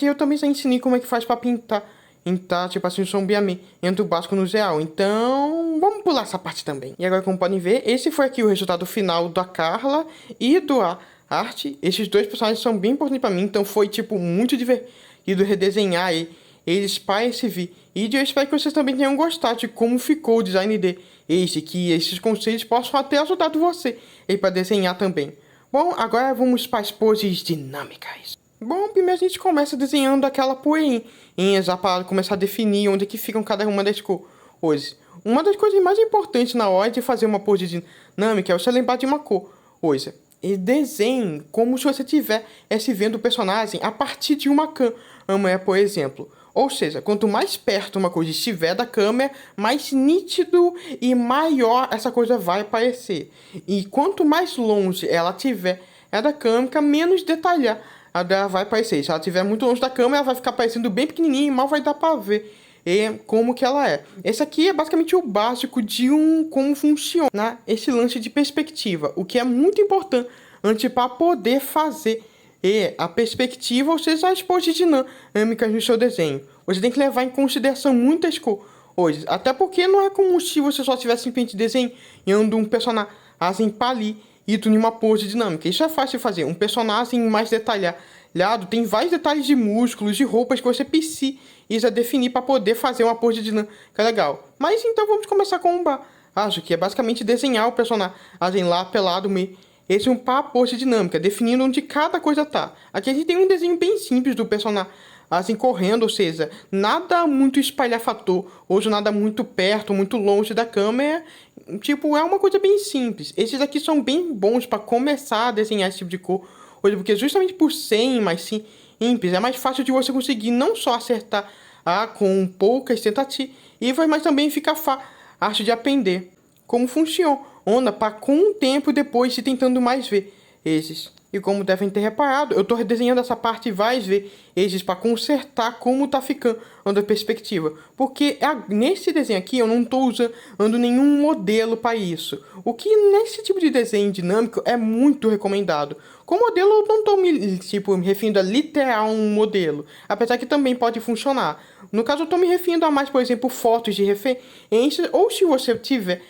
Eu também já ensinei como é que faz para pintar. Então, um sombreamento básico no geral. Então, vamos pular essa parte também. E agora, como podem ver, esse foi aqui o resultado final da Carla e do Art. Esses dois personagens são bem importantes pra mim, então foi, muito divertido redesenhar eles para esse vídeo. E eu espero que vocês também tenham gostado de como ficou o design que esses conselhos possam até ajudar você para desenhar também. Bom, agora vamos para as poses dinâmicas. Bom, primeiro a gente começa desenhando aquela poeinha, já para começar a definir onde é que ficam cada uma das coisas. Uma das coisas mais importantes na hora de fazer uma pose dinâmica é você lembrar de uma coisa. E desenhe como se você estivesse vendo o personagem a partir de uma câmera, por exemplo. Ou seja, quanto mais perto uma coisa estiver da câmera, mais nítido e maior essa coisa vai parecer. E quanto mais longe ela estiver da câmera, menos detalhada ela vai aparecer. Se ela estiver muito longe da câmera, ela vai ficar parecendo bem pequenininha e mal vai dar para ver como que ela é. Esse aqui é basicamente o básico de como funciona esse lance de perspectiva, o que é muito importante para poder fazer a perspectiva, ou seja, as poses dinâmicas no seu desenho. Você tem que levar em consideração muitas coisas, até porque não é como se você só estivesse simplesmente desenhando um personagem palito em uma pose dinâmica. Isso é fácil de fazer. Um personagem mais detalhado tem vários detalhes de músculos, de roupas que você precisa definir para poder fazer uma pose dinâmica legal. Mas então vamos começar com acho que é basicamente desenhar o personagem lá pelado meio. Esse é uma pose dinâmica, definindo onde cada coisa tá. Aqui a gente tem um desenho bem simples do personagem correndo, ou seja, nada muito espalhafatoso, ou nada muito perto, muito longe da câmera. É uma coisa bem simples. Esses aqui são bem bons para começar a desenhar esse tipo de cor, porque justamente por serem mais simples, é mais fácil de você conseguir não só acertar com poucas tentativas, mas também fica fácil de aprender como funciona para com o tempo depois se tentando mais ver esses. E como devem ter reparado, eu estou redesenhando essa parte várias vezes para consertar como tá ficando a perspectiva. Porque nesse desenho aqui eu não estou usando nenhum modelo para isso. O que nesse tipo de desenho dinâmico é muito recomendado. Com modelo eu não estou me referindo a literal um modelo, apesar que também pode funcionar. No caso eu estou me referindo a mais, por exemplo, fotos de referência, ou se você tiver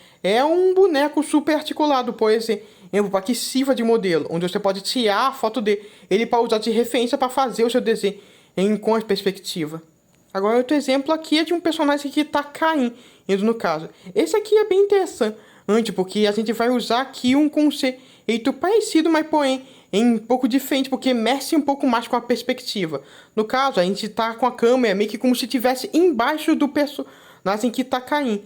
um boneco super articulado, por exemplo, para que sirva de modelo, onde você pode tirar a foto dele para usar de referência para fazer o seu desenho com a perspectiva. Agora outro exemplo aqui é de um personagem que está caindo, no caso. Esse aqui é bem interessante, porque a gente vai usar aqui um conceito parecido, mas porém em um pouco diferente, porque mexe um pouco mais com a perspectiva. No caso, a gente tá com a câmera meio que como se estivesse embaixo do personagem que tá caindo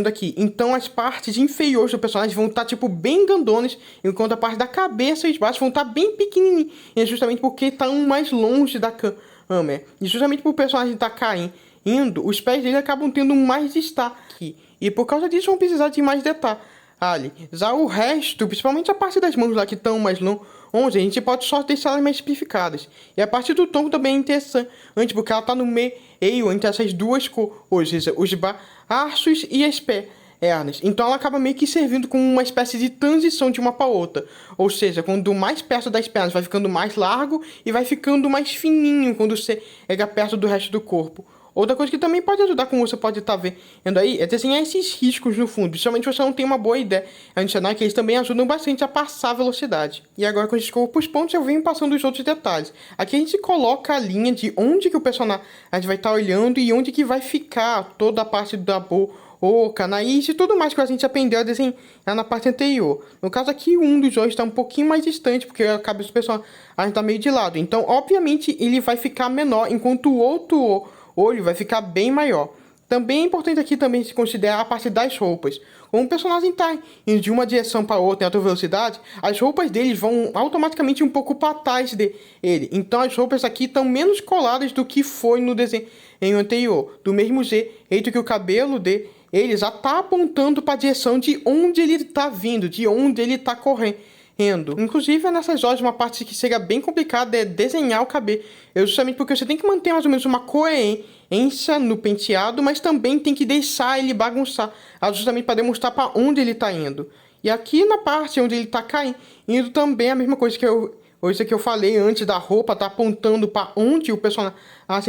aqui. Então as partes inferiores do personagem vão estar tipo bem grandonas, enquanto a parte da cabeça e os braços vão estar bem pequenininhas, justamente porque estão mais longe da câmera. E justamente por o personagem estar caindo, os pés dele acabam tendo mais destaque. E por causa disso vão precisar de mais detalhe. Já o resto, principalmente a parte das mãos lá que estão mais longe, a gente pode só deixar elas mais simplificadas. E a parte do tronco também é interessante, porque ela está no meio entre essas duas cores, os braços e as pernas. Então ela acaba meio que servindo como uma espécie de transição de uma para outra. Ou seja, quando mais perto das pernas vai ficando mais largo e vai ficando mais fininho quando você chega perto do resto do corpo. Outra coisa que também pode ajudar, como você pode estar vendo aí, é desenhar esses riscos no fundo. Principalmente se você não tem uma boa ideia. Adicionar que eles também ajudam bastante a passar a velocidade. E agora, com esses corpos pontos, eu venho passando os outros detalhes. Aqui a gente coloca a linha de onde que o personagem vai estar olhando e onde que vai ficar toda a parte da boca, nariz e tudo mais que a gente aprendeu a desenhar na parte anterior. No caso aqui, um dos olhos está um pouquinho mais distante, porque a cabeça do personagem está meio de lado. Então, obviamente, ele vai ficar menor, enquanto o outro olho vai ficar bem maior. Também é importante aqui também se considerar a parte das roupas. Como o personagem está indo de uma direção para outra em alta velocidade, as roupas deles vão automaticamente um pouco para trás dele. Então as roupas aqui estão menos coladas do que foi no desenho anterior. Do mesmo jeito que o cabelo dele já está apontando para a direção de onde ele está vindo, de onde ele está correndo. Inclusive, nessas horas, uma parte que chega bem complicada é desenhar o cabelo. Justamente porque você tem que manter mais ou menos uma coerência no penteado, mas também tem que deixar ele bagunçar, justamente para demonstrar para onde ele está indo. E aqui na parte onde ele está caindo também é a mesma coisa que eu falei antes da roupa, tá apontando para onde o personagem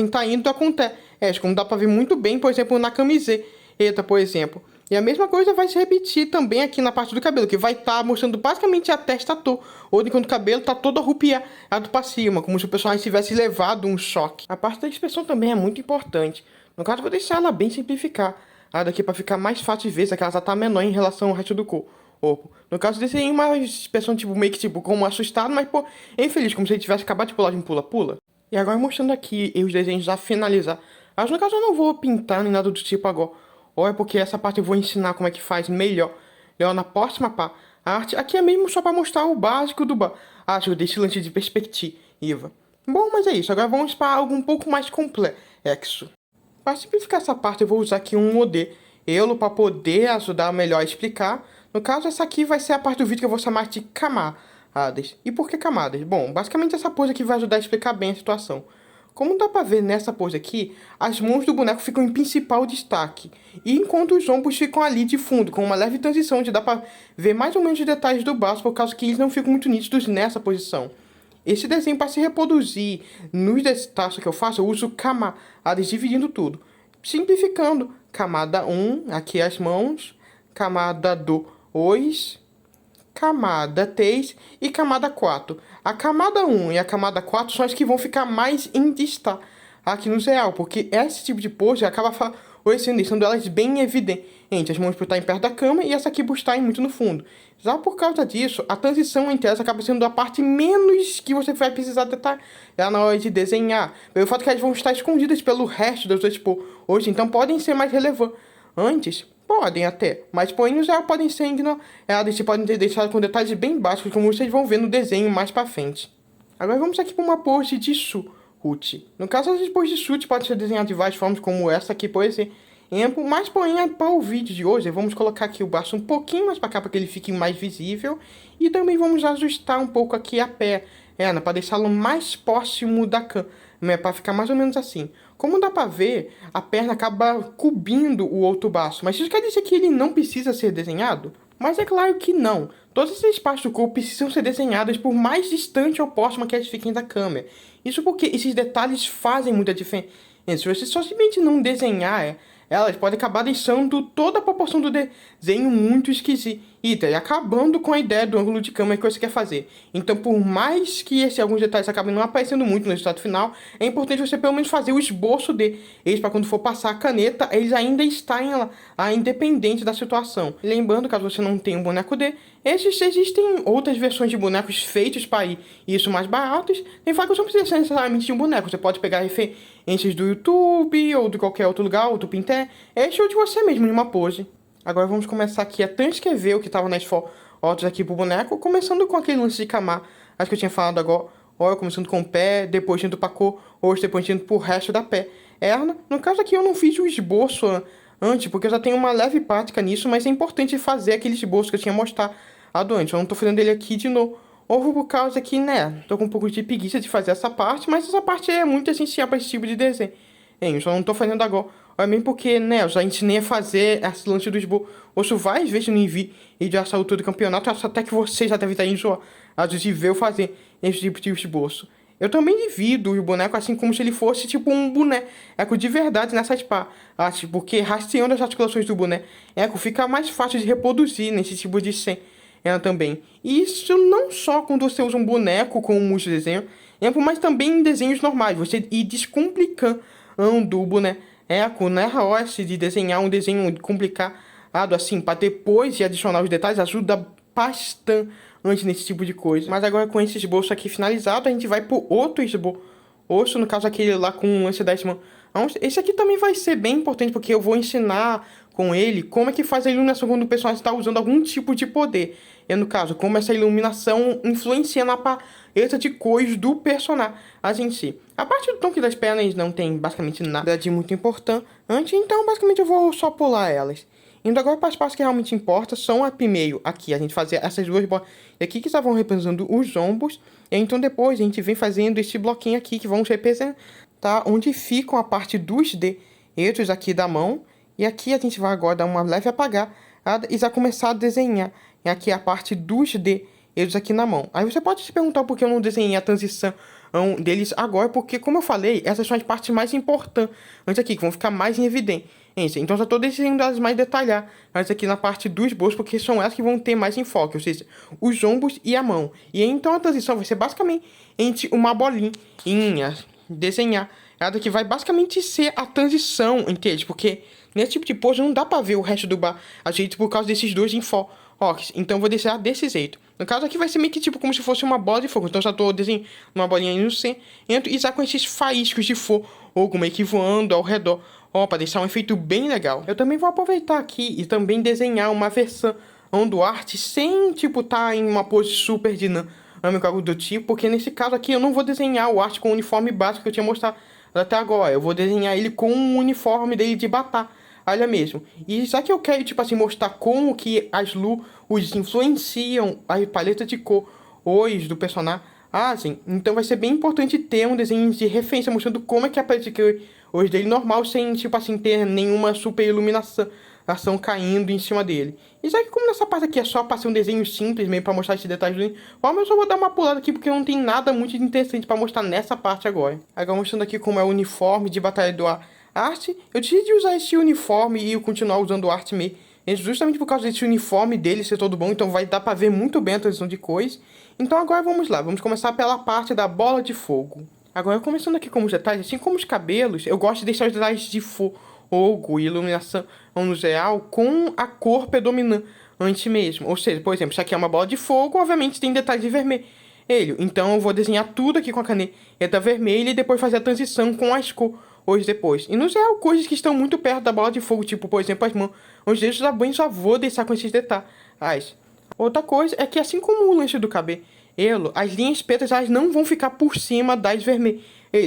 está indo, acontece. Como dá para ver muito bem, por exemplo, na camiseta, por exemplo. E a mesma coisa vai se repetir também aqui na parte do cabelo, que vai estar mostrando basicamente a testa toda, ou enquanto o cabelo está todo arrupiado para cima, como se o personagem tivesse levado um choque. A parte da expressão também é muito importante. No caso, eu vou deixar ela bem simplificada aqui para ficar mais fácil de ver, se ela está menor em relação ao resto do corpo. No caso, desenhei uma expressão meio que como assustado, mas infeliz, como se ele tivesse acabado de pular de um pula-pula. E agora mostrando aqui os desenhos já finalizados. Mas no caso eu não vou pintar nem nada do tipo agora. Ou é porque essa parte eu vou ensinar como é que faz melhor na próxima arte. Aqui é mesmo só para mostrar o básico do básico desse lance de perspectiva. Bom, mas é isso. Agora vamos para algo um pouco mais complexo. Para simplificar essa parte eu vou usar aqui um modelo para poder ajudar melhor a explicar. No caso, essa aqui vai ser a parte do vídeo que eu vou chamar de camadas. E por que camadas? Bom, basicamente essa pose aqui vai ajudar a explicar bem a situação. Como dá pra ver nessa pose aqui, as mãos do boneco ficam em principal destaque, e enquanto os ombros ficam ali de fundo, com uma leve transição, onde dá pra ver mais ou menos os detalhes do braço, por causa que eles não ficam muito nítidos nessa posição. Esse desenho, para se reproduzir nos detalhes que eu faço, eu uso camadas, dividindo tudo. Simplificando, camada 1, aqui as mãos, camada 2, camada 3 e camada 4. A camada 1 e a camada 4 são as que vão ficar mais em destaque aqui no real, porque esse tipo de pose acaba favorecendo, deixando elas bem evidentes. As mãos por estarem perto da cama e essa aqui por estarem muito no fundo. Já por causa disso, a transição entre elas acaba sendo a parte menos que você vai precisar detalhar na hora de desenhar. Pelo fato que elas vão estar escondidas pelo resto das outras poses, então podem ser mais relevantes. Podem até, mas porém já podem ser ignoradas e podem ter deixado com detalhes bem básicos, como vocês vão ver no desenho mais pra frente. Agora vamos aqui para uma pose de chute. No caso, as poses de chute podem ser desenhadas de várias formas, como essa aqui, por exemplo, mas porém para o vídeo de hoje, vamos colocar aqui o braço um pouquinho mais para cá, para que ele fique mais visível, e também vamos ajustar um pouco aqui a perna, para deixá-lo mais próximo da câmera, para ficar mais ou menos assim. Como dá pra ver, a perna acaba cobrindo o outro braço. Mas isso quer dizer que ele não precisa ser desenhado? Mas é claro que não. Todas essas partes do corpo precisam ser desenhadas por mais distante ou próxima que elas fiquem da câmera. Isso porque esses detalhes fazem muita diferença. Se você só simplesmente não desenhar elas, pode acabar deixando toda a proporção do desenho muito esquisita. E tá acabando com a ideia do ângulo de câmera que você quer fazer. Então, por mais que alguns detalhes acabem não aparecendo muito no resultado final, é importante você pelo menos fazer o esboço deles para quando for passar a caneta, eles ainda estarem lá independente da situação. Lembrando, caso você não tenha um boneco D, existem outras versões de bonecos feitos para isso mais baratos. Tem fato que você não precisa necessariamente de um boneco. Você pode pegar referências do YouTube ou de qualquer outro lugar, ou do Pinterest, ou de você mesmo, em uma pose. Agora vamos começar aqui a transcrever o que estava nas fotos aqui pro boneco, começando com aquele lance de camar, acho que eu tinha falado agora, começando com o pé, depois indo pra cor, ou depois indo pro resto da perna. No caso aqui eu não fiz o esboço antes, porque eu já tenho uma leve prática nisso, mas é importante fazer aquele esboço que eu tinha mostrado antes. Eu não tô fazendo ele aqui de novo, por causa que, né, tô com um pouco de preguiça de fazer essa parte, mas essa parte é muito essencial para esse tipo de desenho. Eu só não tô fazendo agora, mesmo porque, né, eu já ensinei a fazer esse lance do esboço várias vezes no vídeo dessa altura do campeonato, até que você já deve estar enjoado de ver eu fazer esse tipo de esboço. Eu também divido o boneco assim como se ele fosse tipo um boneco de verdade nessas partes, porque rastreando as articulações do boneco fica mais fácil de reproduzir nesse tipo de cena também. E isso não só quando você usa um boneco com um multidesenho, mas também em desenhos normais, você ir descomplicando o boneco, na hora de desenhar um desenho complicado assim, para depois de adicionar os detalhes, ajuda bastante nesse tipo de coisa. Mas agora com esse esboço aqui finalizado, a gente vai pro outro esboço, no caso aquele lá com esse 10 mãos. Esse aqui também vai ser bem importante, porque eu vou ensinar com ele como é que faz a iluminação quando o personagem está usando algum tipo de poder. E no caso, como essa iluminação influencia na paleta de cores do personagem em si. A parte do tom das pernas não tem basicamente nada de muito importante, então basicamente eu vou só pular elas. Indo agora para as partes que realmente importam, são a primeiro aqui, a gente fazer essas duas bolas aqui que estavam representando os ombros, e então depois a gente vem fazendo esse bloquinho aqui que vão representar onde ficam a parte dos dedos aqui da mão, e aqui a gente vai agora dar uma leve apagada e já começar a desenhar aqui a parte dos dedos aqui na mão. Aí você pode se perguntar por que eu não desenhei a transição deles agora, porque como eu falei, essas são as partes mais importantes aqui, que vão ficar mais em evidência. Então já estou desenhando elas mais detalhadas aqui na parte dos bolsos, porque são elas que vão ter mais enfoque, ou seja, os ombros e a mão. E então a transição vai ser basicamente entre uma bolinha desenhar, que vai basicamente ser a transição entre eles, porque nesse tipo de pose não dá pra ver o resto do jeito por causa desses dois enfoques. Então eu vou desenhar desse jeito. No caso aqui vai ser meio que tipo como se fosse uma bola de fogo. Então eu já tô desenhando uma bolinha aí no centro e já com esses faíscos de fogo meio que voando ao redor. Para deixar um efeito bem legal. Eu também vou aproveitar aqui e também desenhar uma versão do arte sem tipo tá em uma pose super dinâmica, algo do tipo, porque nesse caso aqui eu não vou desenhar o arte com o uniforme básico que eu tinha mostrado até agora. Eu vou desenhar ele com o uniforme dele de batalha mesmo. E já que eu quero, tipo assim, mostrar como que as luzes influenciam a paleta de cores do personagem, então vai ser bem importante ter um desenho de referência mostrando como é que a paleta de cores dele normal, sem, tipo assim, ter nenhuma super iluminação caindo em cima dele. E já que como nessa parte aqui é só para ser um desenho simples, meio para mostrar esses detalhes do uniforme, eu só vou dar uma pulada aqui porque não tem nada muito interessante para mostrar nessa parte agora. Agora mostrando aqui como é o uniforme de batalha do arte, eu decidi usar esse uniforme e eu continuar usando o arte mesmo, justamente por causa desse uniforme dele ser todo bom, então vai dar para ver muito bem a transição de cores. Então agora vamos lá, vamos começar pela parte da bola de fogo. Agora começando aqui com os detalhes, assim como os cabelos, eu gosto de deixar os detalhes de fogo e iluminação no geral com a cor predominante mesmo. Ou seja, por exemplo, isso aqui é uma bola de fogo, obviamente tem detalhes de vermelho. Então eu vou desenhar tudo aqui com a caneta vermelha e depois fazer a transição com as cores depois. E no geral, coisas que estão muito perto da bola de fogo, tipo, por exemplo, as mãos, os dedos da banho, já vou deixar com esses detalhes. Outra coisa é que assim como o lanche do cabelo, as linhas pretas elas não vão ficar por cima das vermelhas.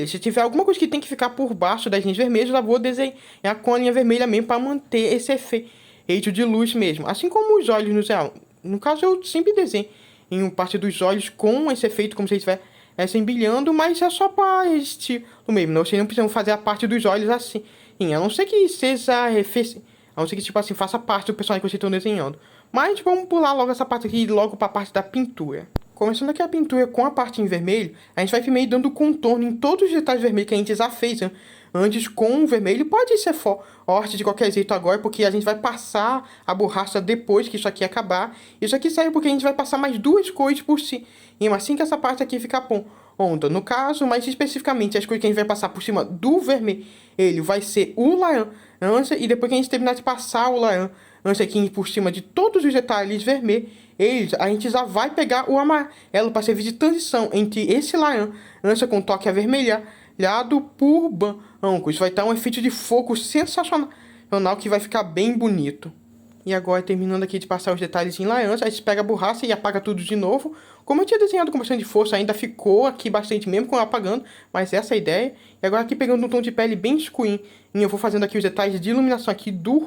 Se tiver alguma coisa que tem que ficar por baixo das linhas vermelhas, eu já vou desenhar com a linha vermelha mesmo para manter esse efeito de luz mesmo. Assim como os olhos no geral. No caso, eu sempre desenho em parte dos olhos com esse efeito, como se estivessem brilhando, mas é só para estilo mesmo. Vocês não precisam fazer a parte dos olhos assim. A não ser que seja a não ser que, tipo assim, faça parte do personagem que vocês estão desenhando. Mas vamos pular logo essa parte aqui, logo para a parte da pintura. Começando aqui a pintura com a parte em vermelho, a gente vai primeiro dando contorno em todos os detalhes vermelhos que a gente já fez antes com o vermelho. Pode ser forte de qualquer jeito agora, porque a gente vai passar a borracha depois que isso aqui acabar. Isso aqui serve porque a gente vai passar mais 2 cores por cima, assim que essa parte aqui ficar pronta. No caso, mais especificamente, as cores que a gente vai passar por cima do vermelho, ele vai ser o laranja, e depois que a gente terminar de passar o laranja aqui por cima de todos os detalhes vermelhos, a gente já vai pegar o amarelo para servir de transição entre esse laranja com toque avermelhado por branco. Isso vai dar um efeito de fogo sensacional que vai ficar bem bonito. E agora, terminando aqui de passar os detalhes em laranja, a gente pega a borracha e apaga tudo de novo. Como eu tinha desenhado com bastante força, ainda ficou aqui bastante mesmo com apagando, mas essa é a ideia. E agora aqui pegando um tom de pele bem escurinho, eu vou fazendo aqui os detalhes de iluminação aqui do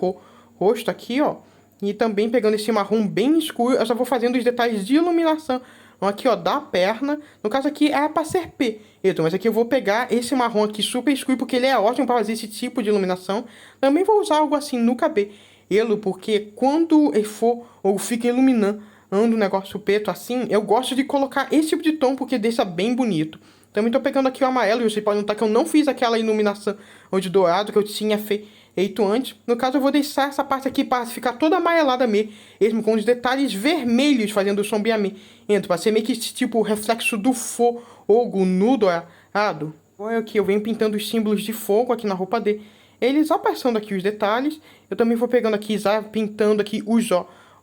rosto aqui, ó. E também pegando esse marrom bem escuro, eu já vou fazendo os detalhes de iluminação aqui, ó, da perna. No caso aqui é para ser preto, mas aqui eu vou pegar esse marrom aqui super escuro, porque ele é ótimo para fazer esse tipo de iluminação. Também vou usar algo assim no cabelo, porque quando ele for ou fica iluminando o negócio preto assim, eu gosto de colocar esse tipo de tom, porque deixa bem bonito. Também tô pegando aqui o amarelo, e você pode notar que eu não fiz aquela iluminação de dourado que eu tinha feito antes. No caso, eu vou deixar essa parte aqui para ficar toda amarelada mesmo, com os detalhes vermelhos fazendo o sombreamento, para ser meio que esse tipo reflexo do fogo no dourado. Agora aqui eu venho pintando os símbolos de fogo aqui na roupa dele. Eles já passando aqui os detalhes, eu também vou pegando aqui, já pintando aqui os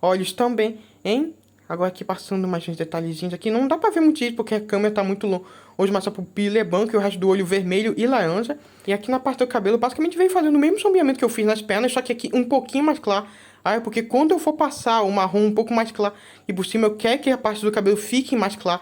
olhos também, hein? Agora aqui passando mais uns detalhezinhos aqui. Não dá pra ver muito isso porque a câmera tá muito longe. Hoje mas a pupila é branca e o resto do olho vermelho e laranja. E aqui na parte do cabelo, basicamente veio fazendo o mesmo sombreamento que eu fiz nas pernas, só que aqui um pouquinho mais claro. Porque quando eu for passar o marrom um pouco mais claro e por cima eu quero que a parte do cabelo fique mais clara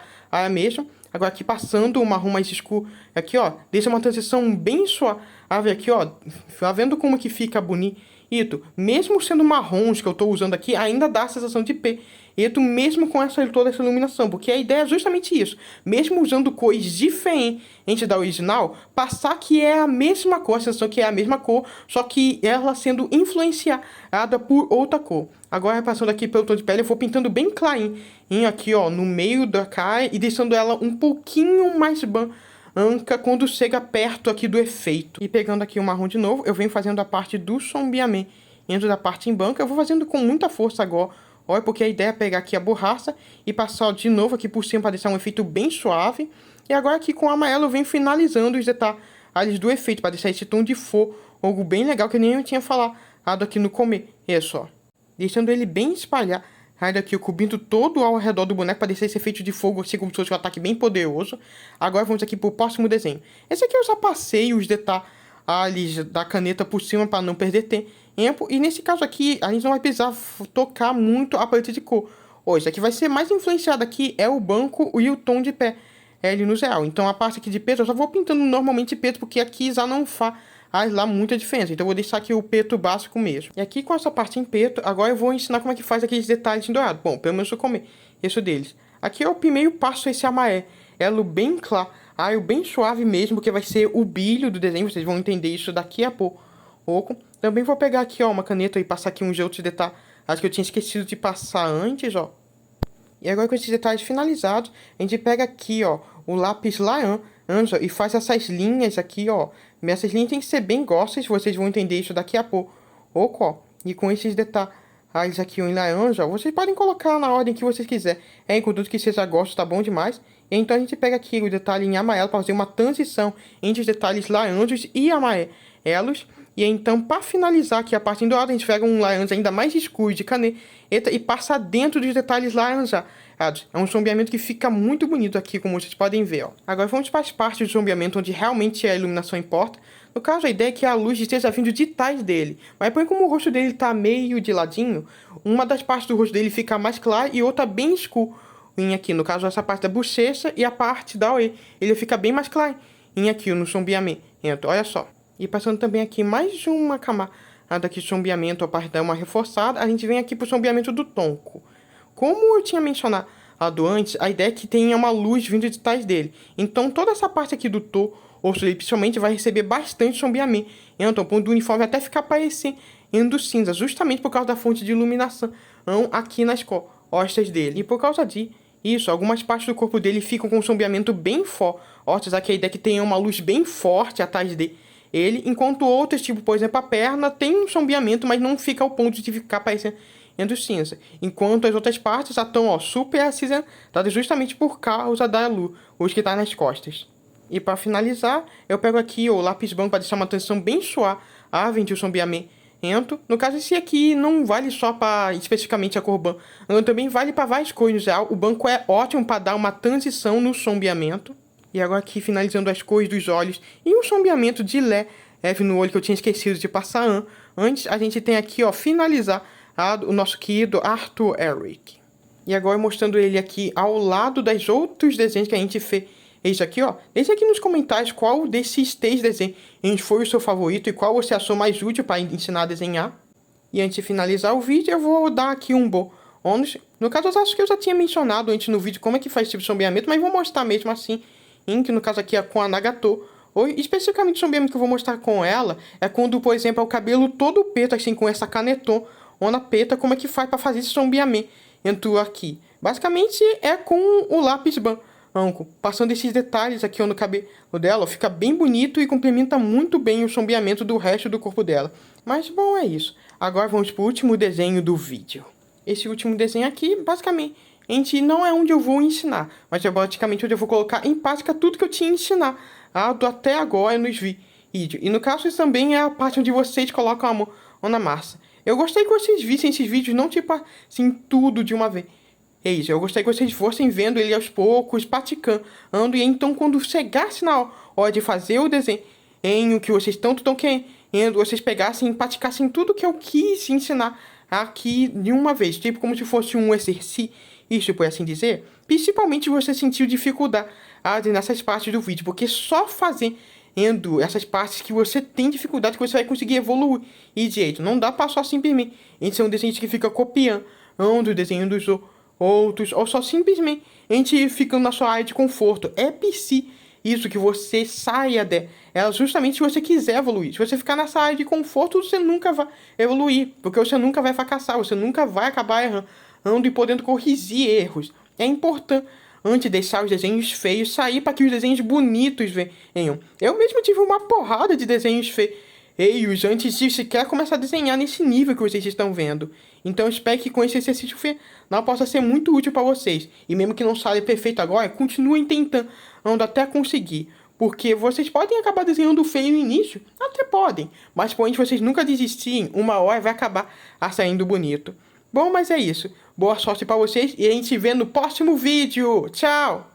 mesmo. Agora aqui passando o marrom mais escuro aqui, ó, deixa uma transição bem suave aqui, ó. Tá vendo como que fica bonito? Mesmo sendo marrons que eu tô usando aqui, ainda dá a sensação de preto, mesmo com toda essa iluminação, porque a ideia é justamente isso. Mesmo usando cores diferentes da original, passar que é a mesma cor, a sensação que é a mesma cor, só que ela sendo influenciada por outra cor. Agora, passando aqui pelo tom de pele, eu vou pintando bem clarinho aqui, ó, no meio da cara e deixando ela um pouquinho mais branca quando chega perto aqui do efeito. E pegando aqui o marrom de novo, eu venho fazendo a parte do sombreamento dentro da parte em branca. Eu vou fazendo com muita força agora, olha, porque a ideia é pegar aqui a borracha e passar de novo aqui por cima para deixar um efeito bem suave. E agora aqui com o amarelo eu venho finalizando os detalhes do efeito, para deixar esse tom de fogo bem legal, que nem eu tinha falado aqui no começo, ó. Deixando ele bem espalhado aqui, cobrindo todo ao redor do boneco, para deixar esse efeito de fogo assim como se fosse um ataque bem poderoso. Agora vamos aqui pro próximo desenho. Esse aqui eu já passei os detalhes da caneta por cima para não perder tempo. E nesse caso aqui, a gente não vai precisar tocar muito a paleta de cor. Hoje, aqui vai ser mais influenciado aqui é o branco e o tom de pele no geral. Então a parte aqui de preto eu já vou pintando normalmente preto, porque aqui já não faz lá muita diferença. Então eu vou deixar aqui o preto básico mesmo. E aqui com essa parte em preto, agora eu vou ensinar como é que faz aqueles detalhes em dourado. Bom, pelo menos eu começo deles. Aqui eu primeiro passo esse amarelo bem claro, bem suave mesmo, porque vai ser o brilho do desenho. Vocês vão entender isso daqui a pouco. Também vou pegar aqui, ó, uma caneta e passar aqui uns outros detalhes. Acho que eu tinha esquecido de passar antes, ó. E agora com esses detalhes finalizados, a gente pega aqui, ó, o lápis laranja e faz essas linhas aqui, ó. Essas linhas tem que ser bem grossas, vocês vão entender isso daqui a pouco, ó. E com esses detalhes aqui em laranja, vocês podem colocar na ordem que vocês quiserem. Contudo que vocês já gostam, tá bom demais. E então a gente pega aqui o detalhe em amarelo para fazer uma transição entre os detalhes laranjas e amarelos. E então, para finalizar aqui a parte em dourado, a gente pega um laranja ainda mais escuro de caneta e passa dentro dos detalhes laranjados. É um sombreamento que fica muito bonito aqui, como vocês podem ver, ó. Agora vamos para as partes do sombreamento onde realmente a iluminação importa. No caso, a ideia é que a luz esteja vindo de trás dele. Mas porém, como o rosto dele está meio de ladinho, uma das partes do rosto dele fica mais clara e outra bem escura aqui. No caso, essa parte da bochecha e a parte da orelha. Ele fica bem mais clarinho aqui no sombreamento. Olha só. E passando também aqui mais uma camada aqui de sombreamento, a parte dar uma reforçada, a gente vem aqui para o sombreamento do tronco. Como eu tinha mencionado antes, a ideia é que tenha uma luz vindo de trás dele. Então toda essa parte aqui do torso dele, principalmente, vai receber bastante sombreamento. Então, o uniforme até ficar parecendo cinza, justamente por causa da fonte de iluminação aqui nas costas dele. E por causa disso, algumas partes do corpo dele ficam com um sombreamento bem forte, já que a ideia é que tenha uma luz bem forte atrás dele. ele, enquanto outras, tipo, por exemplo, a perna, tem um sombreamento, mas não fica ao ponto de ficar parecendo cinza. Enquanto as outras partes já estão, ó, super acinzentadas justamente por causa da luz que tá nas costas. E para finalizar, eu pego aqui o lápis branco para deixar uma transição bem suave de um sombreamento. No caso, esse aqui não vale só para especificamente a cor branca, também vale para várias cores. O branco é ótimo para dar uma transição no sombreamento. E agora aqui, finalizando as cores dos olhos e um sombreamento de leve no olho que eu tinha esquecido de passar antes, a gente tem aqui, ó, finalizar o nosso querido Arthur Eric. E agora mostrando ele aqui ao lado dos outros desenhos que a gente fez. Esse aqui, ó. Deixa aqui nos comentários qual desses 3 desenhos foi o seu favorito e qual você achou mais útil para ensinar a desenhar. E antes de finalizar o vídeo, eu vou dar aqui um bônus. No caso, eu acho que eu já tinha mencionado antes no vídeo como é que faz esse tipo de sombreamento, mas vou mostrar mesmo assim, que no caso aqui é com a Nagato. Ou especificamente o sombreamento que eu vou mostrar com ela é quando, por exemplo, é o cabelo todo preto, assim, com essa canetona preta, como é que faz para fazer esse sombreamento aqui. Basicamente é com o lápis branco, passando esses detalhes aqui no cabelo dela, fica bem bonito e complementa muito bem o sombreamento do resto do corpo dela. Mas bom, é isso. Agora vamos para o último desenho do vídeo. Esse último desenho aqui, basicamente, não é onde eu vou ensinar, mas é basicamente onde eu vou colocar em prática tudo que eu tinha ensinado até agora nos vídeos. E no caso, isso também é a parte onde vocês colocam a mão na massa. Eu gostei que vocês vissem esses vídeos, não tipo assim, tudo de uma vez. É isso, eu gostaria que vocês fossem vendo ele aos poucos, praticando, e então quando chegasse na hora de fazer o desenho que vocês tanto estão querendo, vocês pegassem e praticassem tudo que eu quis ensinar aqui de uma vez, tipo como se fosse um exercício, por assim dizer. Principalmente você sentiu dificuldade nessas partes do vídeo, porque só fazendo essas partes que você tem dificuldade que você vai conseguir evoluir direito. Não dá para só simplesmente ser um desenho que fica copiando o desenho dos outros, ou só simplesmente ficando na sua área de conforto. É preciso isso, que você saia dela, justamente se você quiser evoluir. Se você ficar nessa área de conforto, você nunca vai evoluir, porque você nunca vai fracassar, você nunca vai acabar errando e podendo corrigir erros. É importante, antes de deixar os desenhos feios sair, para que os desenhos bonitos venham. Eu mesmo tive uma porrada de desenhos feios antes de sequer começar a desenhar nesse nível que vocês estão vendo. Então eu espero que com esse exercício final possa ser muito útil para vocês. E mesmo que não saia perfeito agora, continuem tentando até conseguir. Porque vocês podem acabar desenhando feio no início, até podem. Mas porém, se vocês nunca desistirem, uma hora vai acabar saindo bonito. Bom, mas é isso. Boa sorte para vocês e a gente se vê no próximo vídeo. Tchau!